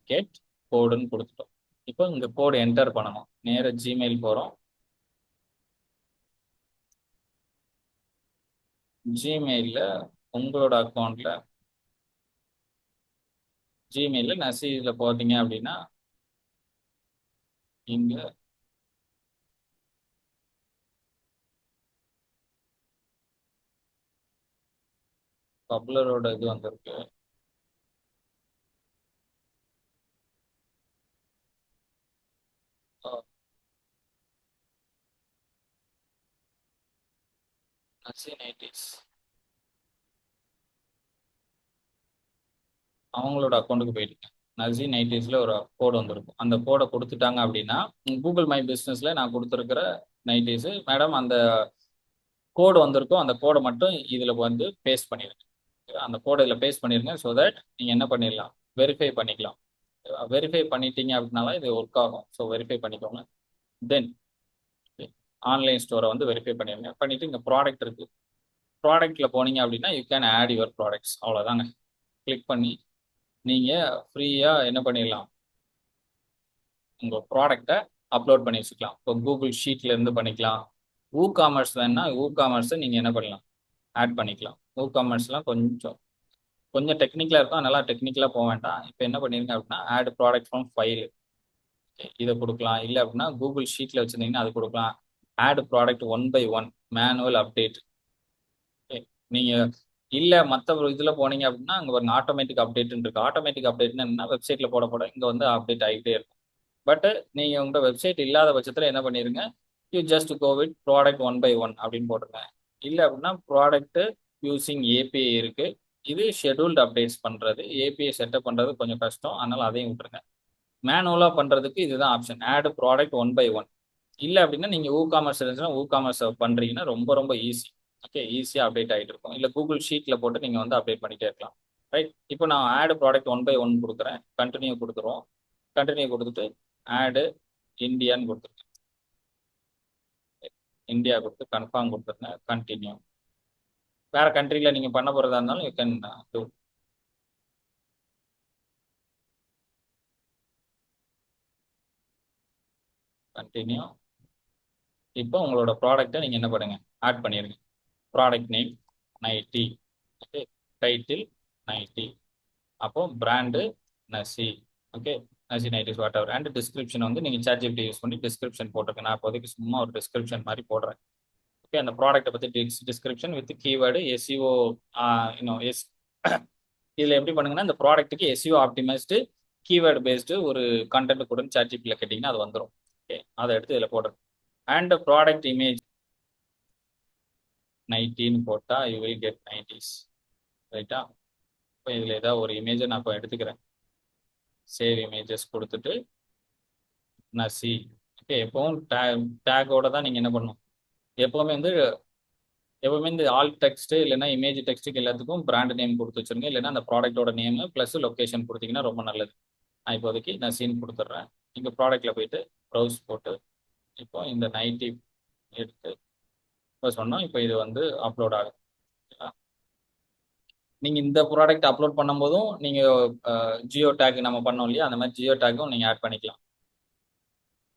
கெட் கோடுன்னு கொடுத்துட்டோம். இப்போ இந்த கோடு என்டர் பண்ணணும். நேராக ஜிமெயில் போகிறோம். ஜிமெயிலில் உங்களோட அக்கௌண்ட்டில் ஜிமெயிலில் நசீஸில் போட்டீங்க அப்படின்னா இங்கே பப்ளரோட இது வந்திருக்கு. நசி நைட்டிஸ் அவங்களோட அக்கௌண்ட்டுக்கு போயிட்டு நசி நைட்டிஸில் ஒரு கோடு வந்திருக்கும். அந்த கோடை கொடுத்துட்டாங்க அப்படின்னா கூகுள் மை பிஸ்னஸில் நான் கொடுத்துருக்கிற நைட்டிஸு மேடம் அந்த கோடு வந்திருக்கும். அந்த கோடை மட்டும் இதில் வந்து பேஸ்ட் பண்ணிடுங்க. அந்த கோடை இதில் பேஸ்ட் பண்ணிடுங்க. ஸோ தட் நீங்கள் என்ன பண்ணிடலாம், வெரிஃபை பண்ணிக்கலாம். வெரிஃபை பண்ணிட்டீங்க அப்படின்னால இது ஒர்க் ஆகும். ஸோ வெரிஃபை பண்ணிக்கோங்க. தென் ஆன்லைன் ஸ்டோரை வந்து வெரிஃபை பண்ணிடுங்க. பண்ணிவிட்டு இங்கே ப்ராடக்ட் இருக்குது. ப்ராடக்ட்டில் போனீங்க அப்படின்னா you can add your products. அவ்வளோதாங்க. கிளிக் பண்ணி நீங்கள் ஃப்ரீயாக என்ன பண்ணிடலாம், உங்கள் ப்ராடக்டை அப்லோட் பண்ணி வச்சுக்கலாம். இப்போ கூகுள் ஷீட்லேருந்து பண்ணிக்கலாம். காமர்ஸ் வேணுன்னா காமர்ஸை நீங்கள் என்ன பண்ணலாம், ஆட் பண்ணிக்கலாம். காமர்ஸ்லாம் கொஞ்சம் கொஞ்சம் டெக்னிக்கலாக இருக்கும். அதனால டெக்னிக்கலாக போக வேண்டாம். இப்போ என்ன பண்ணிருங்க அப்படின்னா ஆட் ப்ராடக்ட் ஃப்ரம் ஃபைல் இதை கொடுக்கலாம். இல்லை அப்படின்னா கூகுள் ஷீட்டில் வச்சுருந்தீங்கன்னா அது கொடுக்கலாம். Add product 1 by 1 manual update. நீங்கள் இல்லை மற்ற இதில் போனீங்க அப்படின்னா அங்கே ஒரு ஆட்டோமேட்டிக் அப்டேட்னு இருக்கு. ஆட்டோமேட்டிக் அப்டேட்னு என்ன, வெப்சைட்டில் போட இங்கே வந்து அப்டேட் ஆகிட்டே இருக்கும். பட் நீங்கள் உங்கள்கிட்ட வெப்சைட் இல்லாத பட்சத்தில் என்ன பண்ணிடுங்க, you just go with product 1 by 1 அப்படின்னு போட்டுருங்க. இல்லை அப்படின்னா ப்ராடக்ட் யூசிங் ஏபிஐ இருக்குது. இது ஷெட்யூல்டு அப்டேட்ஸ் பண்ணுறது. ஏபிஐ செட்டப் பண்ணுறது கொஞ்சம் கஷ்டம், அதனால் அதையும் விட்டுருங்க. மேனுவலாக பண்ணுறதுக்கு இதுதான் ஆப்ஷன், ஆட் ப்ராடக்ட் 1 by 1. இல்லை அப்படின்னா நீங்கள் காமர்ஸ் இருந்துச்சுன்னா காமர்ஸ் பண்ணுறீங்கன்னா ரொம்ப ரொம்ப ஈஸி. ஓகே, ஈஸியாக அப்டேட் ஆகிட்டு இருக்கும். இல்லை கூகுள் ஷீட்டில் போட்டு நீங்கள் வந்து அப்டேட் பண்ணிகிட்டே இருக்கலாம். ரைட், இப்போ நான் ஆட் ப்ராடக்ட் 1 by 1 கொடுக்குறேன். கண்டினியூ கொடுத்துருவோம். கண்டினியூ கொடுத்துட்டு ஆடு இந்தியான்னு கொடுத்துருக்கேன். இந்தியா கொடுத்து கன்ஃபார்ம் கொடுத்துருங்க. கண்டினியூ. வேறு கண்ட்ரியில் நீங்கள் பண்ண போகிறதா இருந்தாலும் யூ கேன் டூ. கண்டினியூ. இப்போ உங்களோட ப்ராடக்ட்டை நீங்கள் என்ன பண்ணுங்க, ஆட் பண்ணிடுங்க. Product name nighty. Okay, title nighty. அப்போ brand Nasi. Okay, Nasi nighties whatever. And description வந்து நீங்கள் ChatGPT யூஸ் பண்ணி டிஸ்கிரிப்ஷன் போட்டிருக்கேன். நான் இப்போதைக்கு சும்மா ஒரு டிஸ்கிரிப்ஷன் மாதிரி போடுறேன். ஓகே, அந்த ப்ராடக்ட்டை பற்றி டிஸ்கிரிப்ஷன் வித் கீவேர்டு எஸ்இஓ. இன்னும் இதில் எப்படி பண்ணுங்கன்னா இந்த ப்ராடக்ட்டுக்கு எஸ்இஓ ஆப்டிமைஸ்டு கீவேர்டு பேஸ்டு ஒரு கண்டென்ட் கூட ChatGPTயில் கேட்டிங்கன்னா அது வந்துடும். ஓகே, அதை எடுத்து இதில் போடுறேன். அண்ட் ப்ராடக்ட் இமேஜ் நைட்டின்னு போட்டால் யூ வில் கெட் நைட்டிஸ். ரைட்டா, இப்போ இதில் ஏதாவது ஒரு இமேஜை நான் இப்போ எடுத்துக்கிறேன். சேவ் இமேஜஸ் கொடுத்துட்டு நசி. ஓகே, எப்பவும் டேக்கோட தான் நீங்கள் என்ன பண்ணணும், எப்போவுமே இந்த ஆல் டெக்ஸ்ட்டு இல்லைன்னா இமேஜ் டெக்ஸ்ட்டுக்கு எல்லாத்துக்கும் பிராண்ட் நேம் கொடுத்து வச்சுருங்க. இல்லைன்னா அந்த ப்ராடக்ட்டோட நேமு ப்ளஸ் லொக்கேஷன் கொடுத்தீங்கன்னா ரொம்ப நல்லது. நான் இப்போதைக்கு நசின்னு கொடுத்துட்றேன். இங்கே ப்ராடக்ட்டில் போயிட்டு ப்ரௌஸ் போட்டு இப்போ இந்த நைட்டி எடுத்து இப்போ சொன்னோம். இப்போ இது வந்து அப்லோட் ஆகும். நீங்கள் இந்த ப்ராடக்ட் அப்லோட் பண்ணும்போதும் நீங்கள் ஜியோ டேக் நம்ம பண்ணோம் இல்லையா, அந்த மாதிரி ஜியோ டேக்கும் நீங்கள் ஆட் பண்ணிக்கலாம்.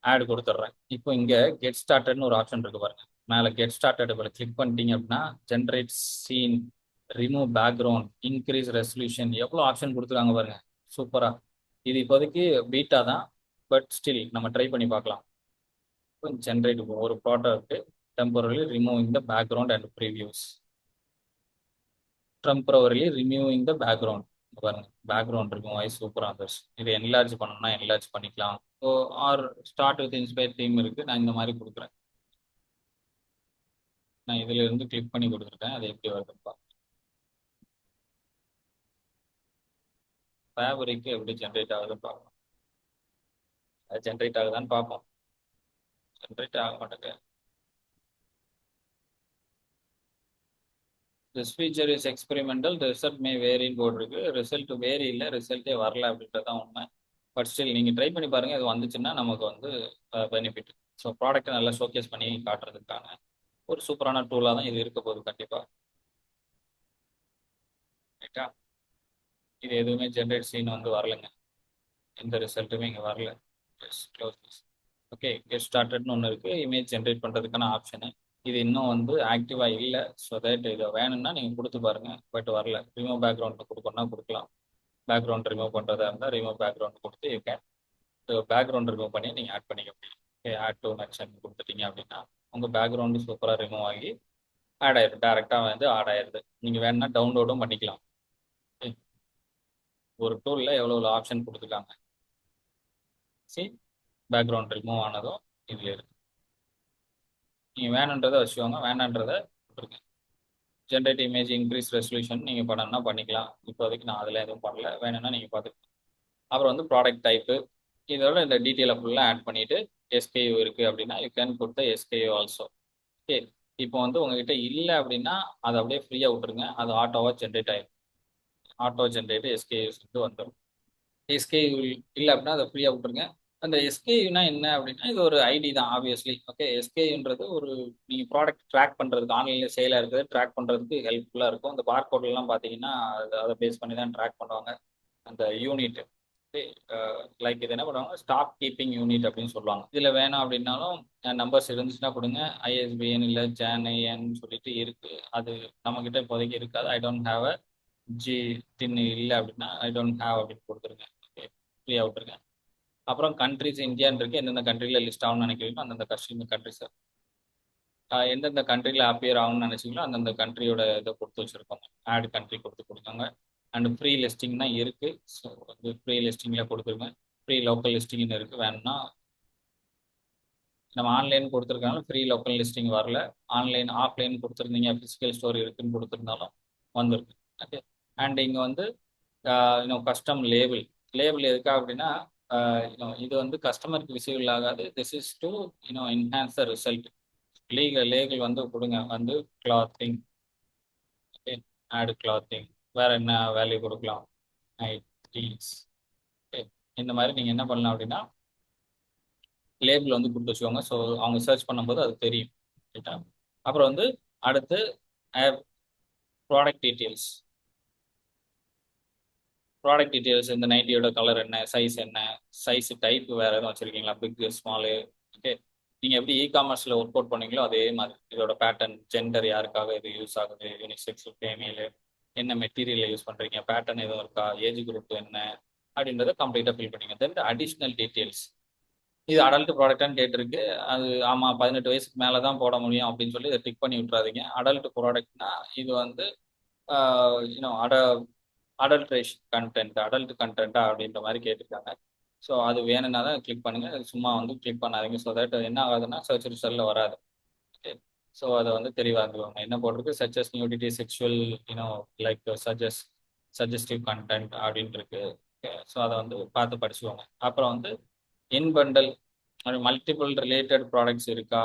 ஆட் கொடுத்துட்றேன். இப்போ இங்கே கெட் ஸ்டார்டட்னு ஒரு ஆப்ஷன் இருக்கு பாருங்க. மேலே கெட் ஸ்டார்டட் கிளிக் பண்ணிட்டீங்க அப்படின்னா generate scene remove background, increase resolution, எவ்வளோ ஆப்ஷன் கொடுத்துருக்காங்க பாருங்க. சூப்பரா. இது இப்போதைக்கு பீட்டா தான், பட் ஸ்டில் நம்ம ட்ரை பண்ணி பார்க்கலாம். ஜென்ரேட் ஒரு product temporary removing the background and previews. Temporarily removing the background. பாருங்க, பேக்ரவுண்ட் இருக்கும், வாய்ஸ் சூப்பராக இருந்துச்சு. இது என்லார்ஜ் பண்ணணும்னா என்லார்ஜ் பண்ணிக்கலாம். So or start with inspire theme இருக்கு, நான் இந்த மாதிரி கொடுக்குறேன். நான் இதுல இருந்து கிளிக் பண்ணி கொடுத்துருக்கேன், அது எப்படி வருதுப்பா. ஃபேப்ரிக் எப்படி ஜென்ரேட் ஆகுதுன்னு பார்க்கலாம். அது ஜென்ரேட் ஆகுதான்னு பார்ப்போம். ஜென்ரேட் ஆக மாட்டேங்க. This feature is experimental, result may வேரின்னு போட்டிருக்கு. ரிசல்ட் வேரி இல்லை, ரிசல்ட்டே வரல அப்படின்றது தான் உண்மை. பட் ஸ்டில் நீங்கள் ட்ரை பண்ணி பாருங்கள், இது வந்துச்சுன்னா நமக்கு வந்து பெனிஃபிட். ஸோ ப்ராடக்ட்டை நல்லா ஷோகேஸ் பண்ணி காட்டுறதுக்கான ஒரு சூப்பரான டூலாக தான் இது இருக்க போகுது கண்டிப்பாக. ரைட்டா, இது எதுவுமே ஜென்ரேட் சீன் வந்து வரலைங்க, எந்த ரிசல்ட்டுமே இங்கே வரல. ஓகே, கெட் ஸ்டார்டட்னு ஒன்று இருக்குது, இமேஜ் ஜென்ரேட் பண்ணுறதுக்கான ஆப்ஷனு. இது இன்னும் வந்து ஆக்டிவாக இல்லை. ஸோ தட் இதை வேணும்னா நீங்கள் கொடுத்து பாருங்கள், பட் வரல. ரிமூவ் பேக்ரவுண்ட் கொடுக்கணும்னா கொடுக்கலாம். பேக்ரவுண்ட் ரிமூவ் பண்ணுறதா இருந்தால் ரிமூவ் பேக்ரவுண்ட் கொடுத்து யூ கேன் பேக்ரவுண்ட் ரிமூவ் பண்ணி நீங்கள் ஆட் பண்ணிக்க முடியும். ஓகே, ஆட் டு மென்ஷன் கொடுத்துட்டீங்க அப்படின்னா உங்கள் பேக்ரவுண்டு சூப்பராக ரிமூவ் ஆகி ஆட் ஆயிடும், டேரெக்டாக வந்து ஆட் ஆயிடுது. நீங்கள் வேணும்னா டவுன்லோடும் பண்ணிக்கலாம். ஒரு டூலில் எவ்வளோ ஆப்ஷன் கொடுத்துருக்காங்க. சரி, பேக்ரவுண்ட் ரிமூவ் ஆனதும் இதில் இருக்கு. நீங்கள் வேணுன்றதை வச்சுக்கோங்க, வேணான்றதை விட்டுருங்க. ஜென்ரேட் இமேஜ் இன்க்ரீஸ் ரெசல்யூஷன் நீங்கள் பண்ணணும்னா பண்ணிக்கலாம். இப்போதைக்கு நான் அதில் எதுவும் பண்ணல, வேணும்னா நீங்கள் பார்த்துக்கலாம். அப்புறம் வந்து ப்ராடக்ட் டைப்பு, இதோட இந்த டீட்டெயிலை ஃபுல்லாக ஆட் பண்ணிவிட்டு எஸ்கேயூ இருக்குது அப்படின்னா யூ கேன் கொடுத்த எஸ்கேயூ ஆல்சோ. ஓகே, இப்போ வந்து உங்ககிட்ட இல்லை அப்படின்னா அதை அப்படியே ஃப்ரீயாக விட்டுருங்க, அது ஆட்டோவாக ஜென்ரேட் ஆகிடும். ஆட்டோ ஜென்ரேட் எஸ்கேயூஸ் வந்துடும். எஸ்கேயூ இல்லை அப்படின்னா அதை ஃப்ரீயாக விட்டுருங்க. அந்த எஸ்கேயூனா என்ன அப்படின்னா இது ஒரு ஐடி தான் ஆப்வியஸ்லி. ஓகே, எஸ்கேயூன்றது ஒரு நீங்கள் ப்ராடக்ட் ட்ராக் பண்ணுறதுக்கு, ஆன்லைனில் சேலாக இருக்கிறது ட்ராக் பண்ணுறதுக்கு ஹெல்ப்ஃபுல்லாக இருக்கும். அந்த பார்கோட்லாம் பார்த்தீங்கன்னா அதை பேஸ் பண்ணி தான் ட்ராக் பண்ணுவாங்க. அந்த யூனிட் லைக் இது என்ன பண்ணுவாங்க, ஸ்டாக் கீப்பிங் யூனிட் அப்படின்னு சொல்லுவாங்க. இதில் வேணும் அப்படின்னாலும் நம்பர்ஸ் இருந்துச்சுன்னா கொடுங்க. ஐஎஸ்பிஎன் இல்லை ஜேன்ஐஎன் சொல்லிட்டு இருக்கு, அது நம்மக்கிட்ட இப்போதைக்கு இருக்காது. I don't have a G TIN இல்லை அப்படின்னா ஐ டோன்ட் ஹாவ் அப்படின்னு கொடுத்துருங்க. ஓகே, ஃப்ரீயாக விட்டுருங்க. அப்புறம் கண்ட்ரிஸ் இந்தியான்னு இருக்கு, எந்தெந்த கண்ட்ரியில் லிஸ்ட் ஆகும்னு நினைக்கிறீங்களோ அந்தந்த கண்ட்ரிஸ், எந்தெந்த கண்ட்ரியில் அப்பியர் ஆகும்னு நினைச்சிங்களோ அந்தந்த கண்ட்ரியோட இதை கொடுத்து வச்சுருக்கோங்க. ஆட் கண்ட்ரி கொடுத்துருக்காங்க. அண்ட் ஃப்ரீ லிஸ்டிங் தான் இருக்குது. ஸோ வந்து ஃப்ரீ லிஸ்டிங்கில் கொடுத்துருங்க. ஃப்ரீ லோக்கல் லிஸ்டிங்னு இருக்குது, வேணும்னா நம்ம ஆன்லைன் கொடுத்துருக்காங்க. ஃப்ரீ லோக்கல் லிஸ்டிங் வரல. ஆன்லைன் ஆஃப்லைன் கொடுத்துருந்தீங்க, ஃபிசிக்கல் ஸ்டோர் இருக்குன்னு கொடுத்துருந்தாலும் வந்துருக்கு. ஓகே, அண்ட் இங்கே வந்து இன்னும் கஸ்டம் லேபிள். லேபிள் எதுக்கா அப்படின்னா இது வந்து கஸ்டமருக்கு விசிபிள் ஆகாது. This is to enhance the result. Label வந்து கொடுங்க, வந்து கிளாத்திங். Okay, add clothing. வேற என்ன வேல்யூ கொடுக்கலாம், நைட்டீஸ். ஓகே, இந்த மாதிரி நீங்கள் என்ன பண்ணலாம் அப்படின்னா லேபிள் வந்து கொடுத்து வச்சுக்கோங்க. ஸோ அவங்க சர்ச் பண்ணும்போது அது தெரியும். ரைட்டா, அப்புறம் வந்து அடுத்து ப்ராடக்ட் டீட்டெயில்ஸ். ப்ராடக்ட் டீட்டெயில்ஸ், இந்த நைட்டியோட கலர் என்ன, சைஸ் என்ன, சைஸ் டைப் வேறு எதுவும் வச்சுருக்கீங்களா, பிக் ஸ்மாலு. ஓகே, நீங்கள் எப்படி காமர்ஸில் ஒர்க் அவுட் பண்ணீங்களோ அதே மாதிரி இதோட பேட்டர்ன், ஜெண்டர் யாருக்காக இது யூஸ் ஆகுது, யூனிசெக்ஸ் ஃபேமிலி, என்ன மெட்டீரியல் யூஸ் பண்ணுறீங்க, பேட்டர்ன் எதுவும் இருக்கா, ஏஜ் குரூப் என்ன அப்படின்றத கம்ப்ளீட்டாக ஃபில் பண்ணிங்க. தென் அடிஷ்னல் டீட்டெயில்ஸ், இது அடல்ட் ப்ராடக்டான்னு கேட்டிருக்கு. அது ஆமாம், 18 வயசுக்கு மேலே தான் போட முடியும் அப்படின்னு சொல்லி இதை டிக் பண்ணி விட்றாதீங்க. அடல்ட் ப்ராடக்ட்னா இது வந்து இன்னும் அடல்ட்ரேஷன் கண்டென்ட், அடல்ட் கண்டென்ட்டா அப்படின்ற மாதிரி கேட்டிருக்காங்க. ஸோ அது வேணும்னா தான் கிளிக் பண்ணுங்கள், சும்மா வந்து கிளிக் பண்ணாதீங்க. ஸோ தட் என்ன ஆகாதுன்னா சர்ச் ரிசல்ட்டில் வராது. ஓகே, ஸோ அதை வந்து தெளிவாக இருந்துவாங்க. என்ன போட்டிருக்கு, suggest nudity, sexual, like suggestive content அப்படின்ட்டு இருக்கு. ஓகே, ஸோ அதை வந்து பார்த்து படிச்சுக்கோங்க. அப்புறம் வந்து இன் பண்டல் மல்டிபிள் ரிலேட்டட் ப்ராடக்ட்ஸ் இருக்கா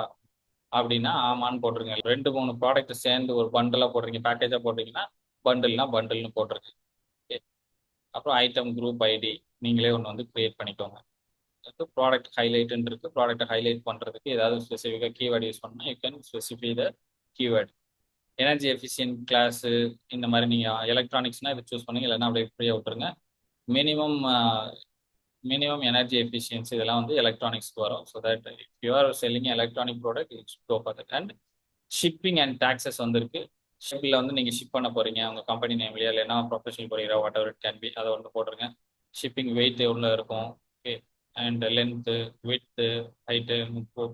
அப்படின்னா ஆமான்னு போட்டிருங்க. 2-3 ப்ராடக்ட் சேர்ந்து ஒரு பண்டலாக போடுறீங்க, பேக்கேஜாக போடுறீங்கன்னா பண்டில்னா பண்டில்னு போட்டிருக்கு. ஓகே, அப்புறம் ஐட்டம் குரூப் ஐடி நீங்களே ஒன்று வந்து கிரியேட் பண்ணிக்கோங்க. ப்ராடக்ட் ஹைலைட்னு இருக்குது, ப்ராடக்ட்டை ஹைலைட் பண்ணுறதுக்கு ஏதாவது ஸ்பெசிஃபிக்காக கீவேர்டு யூஸ் பண்ணால் you can specify the keyword. Energy efficient class, இந்த மாதிரி நீங்கள் எலக்ட்ரானிக்ஸ்னால் இதை சூஸ் பண்ணுங்க, இல்லைன்னா அப்படியே ஃப்ரீயாக விட்டுருங்க. மினிமம் எனர்ஜி எஃபிஷியன்சி இதெல்லாம் வந்து எலக்ட்ரானிக்ஸ்க்கு வரும். So that if you are selling electronic product it's go for that. And shipping and taxes வந்துருக்கு. ஷிப்பில் வந்து நீங்கள் ஷிப் பண்ண போகிறீங்க உங்கள் கம்பெனி நேம்லையா இல்லைன்னா ப்ரொஃபஷனல் கொரியரா whatever it can be, அதை வந்து போட்டுருங்க. ஷிப்பிங் வெயிட் எவ்வளோ இருக்கும், okay, and length, width, height,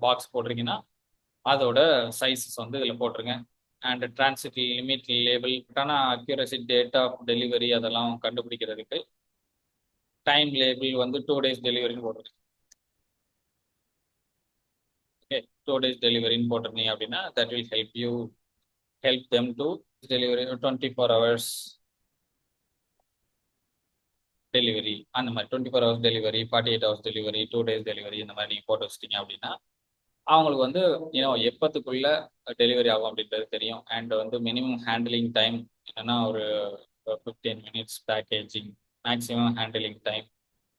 box போடுறீங்கன்னா அதோட சைஸஸ் வந்து இதில் போட்டுருங்க. அண்ட் டிரான்சிட் லிமிட் லேபிள், ஆனால் அக்யூரசி, டேட் ஆஃப் டெலிவரி அதெல்லாம் கண்டுபிடிக்கிறதுக்கு டைம் லேபிள் வந்து 2 days டெலிவரின்னு போட்டுருங்க. ஓகே, 2 days டெலிவரின்னு போட்டிருந்தீங்க அப்படின்னா that will help them to delivery 24 hours delivery, அந்த மாதிரி 24 hours delivery, 48 hours delivery, 2 days delivery, இந்த மாதிரி நீங்கள் போட்டு வச்சிட்டீங்க அப்படின்னா அவங்களுக்கு வந்து எப்பத்துக்குள்ள டெலிவரி ஆகும் அப்படின்றது தெரியும். அண்ட் வந்து மினிமம் ஹேண்டிலிங் டைம் என்னன்னா ஒரு 15 minutes packaging, maximum handling time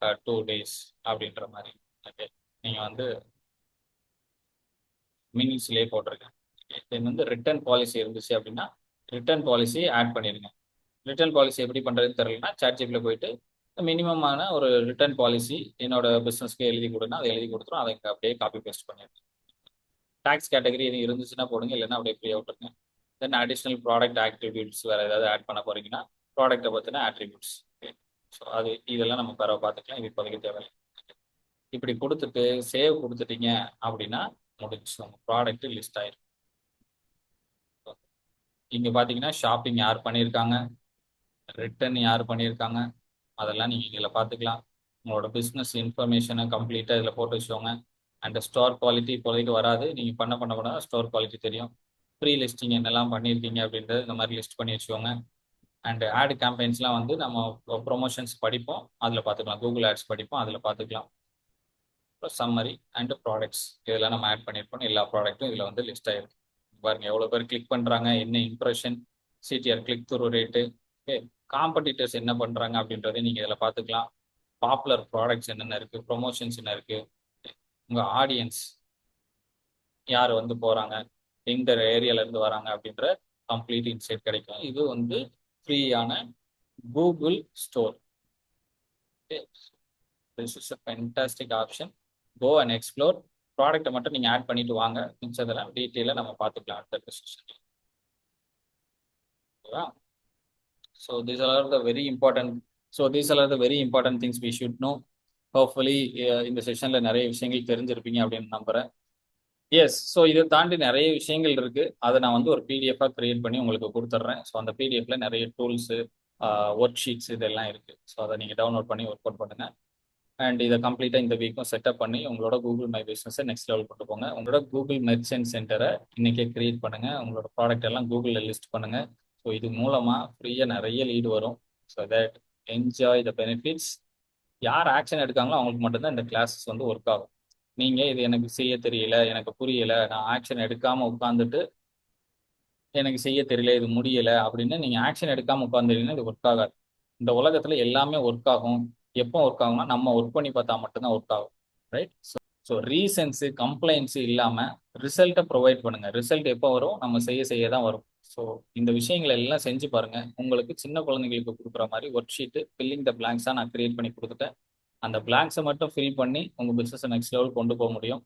2 days அப்படின்ற மாதிரி. ஓகே, நீங்கள் வந்து மினிட்ஸ்லேயே போட்டிருக்கேன். தென் வந்து ரிட்டர்ன் பாலிசி இருந்துச்சு அப்படின்னா ரிட்டர்ன் பாலிசி ஆட் பண்ணிடுங்க. ரிட்டர்ன் பாலிசி எப்படி பண்ணுறதுன்னு தெரியலனா சாட்ஜிபில் போயிட்டு மினிமமான ஒரு ரிட்டர்ன் பாலிசி என்னோட பிஸ்னஸ்க்கு எழுதி கொடுன்னா அதை எழுதி கொடுத்துரும். அதை அப்படியே காப்பி பேஸ்ட் பண்ணிடுங்க. டாக்ஸ் கேட்டகரி எதுவும் இருந்துச்சுன்னா போடுங்க, இல்லைன்னா அப்படியே ஃப்ரீ விட்டுருங்க. தென் அடிஷ்னல் ப்ராடக்ட் ஆட்ரிபியூட்ஸ் வேறு ஏதாவது ஆட் பண்ண போறீங்கன்னா ப்ராடக்ட்டை பற்றின ஆட்ரிபியூட்ஸ். ஸோ அது இதெல்லாம் நம்ம பிறகு பார்த்துக்கலாம், இது இப்போதைக்கு தேவையில்லை. இப்படி கொடுத்துட்டு சேவ் கொடுத்துட்டீங்க அப்படின்னா முடிச்சு உங்கள் ப்ராடக்ட் லிஸ்ட் ஆயிரும். இங்கே பார்த்தீங்கன்னா ஷாப்பிங் யார் பண்ணியிருக்காங்க, ரிட்டர்ன் யார் பண்ணியிருக்காங்க, அதெல்லாம் நீங்கள் இதில் பார்த்துக்கலாம். உங்களோட பிஸ்னஸ் இன்ஃபர்மேஷனை கம்ப்ளீட்டாக இதில் போட்டு வச்சுக்கோங்க. அண்ட் ஸ்டோர் குவாலிட்டி இப்போதைக்கு வராது, நீங்கள் பண்ண ஸ்டோர் குவாலிட்டி தெரியும். ப்ரீ லிஸ்டிங் என்னெல்லாம் பண்ணியிருக்கீங்க அப்படின்றது இந்த மாதிரி லிஸ்ட் பண்ணி வச்சுக்கோங்க. அண்ட் ஆட் கேம்பெயின்ஸ்லாம் வந்து நம்ம ப்ரொமோஷன்ஸ் படிப்போம், அதில் பார்த்துக்கலாம். கூகுள் ஆட்ஸ் படிப்போம், அதில் பார்த்துக்கலாம். சம்மரி அண்ட் ப்ராடக்ட்ஸ் இதெல்லாம் நம்ம ஆட் பண்ணியிருப்போம். எல்லா ப்ராடக்ட்டும் இதில் வந்து லிஸ்ட் ஆகிருக்கு. பாருங்க எவ்வளோ பேர் கிளிக் பண்ணுறாங்க, என்ன impression, CTR click through rate, okay, competitors என்ன பண்ணுறாங்க அப்படின்றதையும் நீங்கள் இதில் பார்த்துக்கலாம். பாப்புலர் ப்ராடக்ட்ஸ் என்னென்ன இருக்குது, ப்ரொமோஷன்ஸ் என்ன இருக்குது, உங்கள் ஆடியன்ஸ் யார் வந்து போகிறாங்க, எந்த ஏரியாலேருந்து வராங்க அப்படின்ற கம்ப்ளீட் இன்சைட் கிடைக்கும். இது வந்து ஃப்ரீயான Google store. This is a fantastic option. Go and explore. ப்ராடக்ட்டை மட்டும் நீங்கள் ஆட் பண்ணிட்டு வாங்க, மிச்சதெல்லாம் டீட்டெயிலாக நம்ம பார்த்துக்கலாம் அடுத்த செஷனில். ஓகேவா? So these are the very important very important things we should know. Hopefully இந்த செஷனில் நிறைய விஷயங்கள் தெரிஞ்சிருப்பீங்க அப்படின்னு நம்புகிறேன். எஸ், ஸோ இதை தாண்டி நிறைய விஷயங்கள் இருக்குது. அதை நான் வந்து ஒரு பிடிஎஃபாக க்ரியேட் பண்ணி உங்களுக்கு கொடுத்துட்றேன். ஸோ அந்த பிடிஎஃப்ல நிறைய டூல்ஸு, ஒர்க் ஷீட்ஸ் இதெல்லாம் இருக்குது. ஸோ அதை நீங்கள் டவுன்லோட் பண்ணி ஒர்க் அவுட் பண்ணுங்கள். அண்ட் இதை கம்ப்ளீட்டாக இந்த வீக்கும் செட்டப் பண்ணி உங்களோட கூகுள் மை பிஸ்னஸை நெக்ஸ்ட் லெவல் கொண்டு போங்க. உங்களோட கூகுள் மெர்ச்சன்ட் சென்டரை இன்றைக்கே க்ரியேட் பண்ணுங்கள். உங்களோட ப்ராடக்ட் எல்லாம் கூகுளில் லிஸ்ட் பண்ணுங்கள். ஸோ இது மூலமாக ஃப்ரீயாக நிறைய லீடு வரும். So that enjoy the benefits. யார் ஆக்ஷன் எடுக்காங்களோ அவங்களுக்கு மட்டும்தான் இந்த கிளாஸஸ் வந்து ஒர்க் ஆகும். நீங்கள் இது எனக்கு செய்ய தெரியல, எனக்கு புரியலை, நான் ஆக்ஷன் எடுக்காமல் உட்காந்துட்டு எனக்கு செய்ய தெரியல, இது முடியலை அப்படின்னு நீங்கள் ஆக்ஷன் எடுக்காமல் உட்காந்துட்டீங்கன்னா இது ஒர்க் ஆகாது. இந்த உலகத்தில் எல்லாமே ஒர்க் ஆகும். எப்போ ஒர்க் ஆகும்னா நம்ம ஒர்க் பண்ணி பார்த்தா மட்டும்தான் ஒர்க் ஆகும். ரைட்? ஸோ ரீசன்ஸு, கம்ப்ளைண்ட்ஸு இல்லாமல் ரிசல்ட்டை ப்ரொவைட் பண்ணுங்கள். ரிசல்ட் எப்போ வரும், நம்ம செய்ய தான் வரும். ஸோ இந்த விஷயங்களை எல்லாம் செஞ்சு பாருங்கள். உங்களுக்கு சின்ன குழந்தைங்களுக்கு கொடுக்குற மாதிரி ஒர்க் ஷீட்டு ஃபில்லிங் த பிளாங்க்ஸாக நான் கிரியேட் பண்ணி கொடுத்துட்டேன். அந்த பிளாங்க்ஸை மட்டும் ஃபில் பண்ணி உங்கள் பிஸ்னஸை நெக்ஸ்ட் லெவல் கொண்டு போக முடியும்.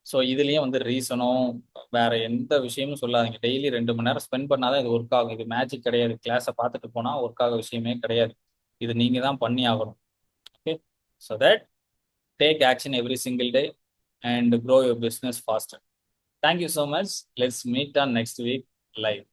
ஸோ இதுலேயும் வந்து ரீசனும் வேற எந்த விஷயமும் சொல்லாதீங்க. டெய்லி 2 மணி நேரம் ஸ்பெண்ட் பண்ணாதான் இது ஒர்க் ஆகும். இது மேஜிக் கிடையாது. கிளாஸை பார்த்துட்டு போனால் ஒர்க் ஆக விஷயமே கிடையாது. இது நீங்கள் தான் பண்ணி ஆகணும். Okay, so that take action every single day and grow your business faster. Thank you so much. Let's meet on next week live.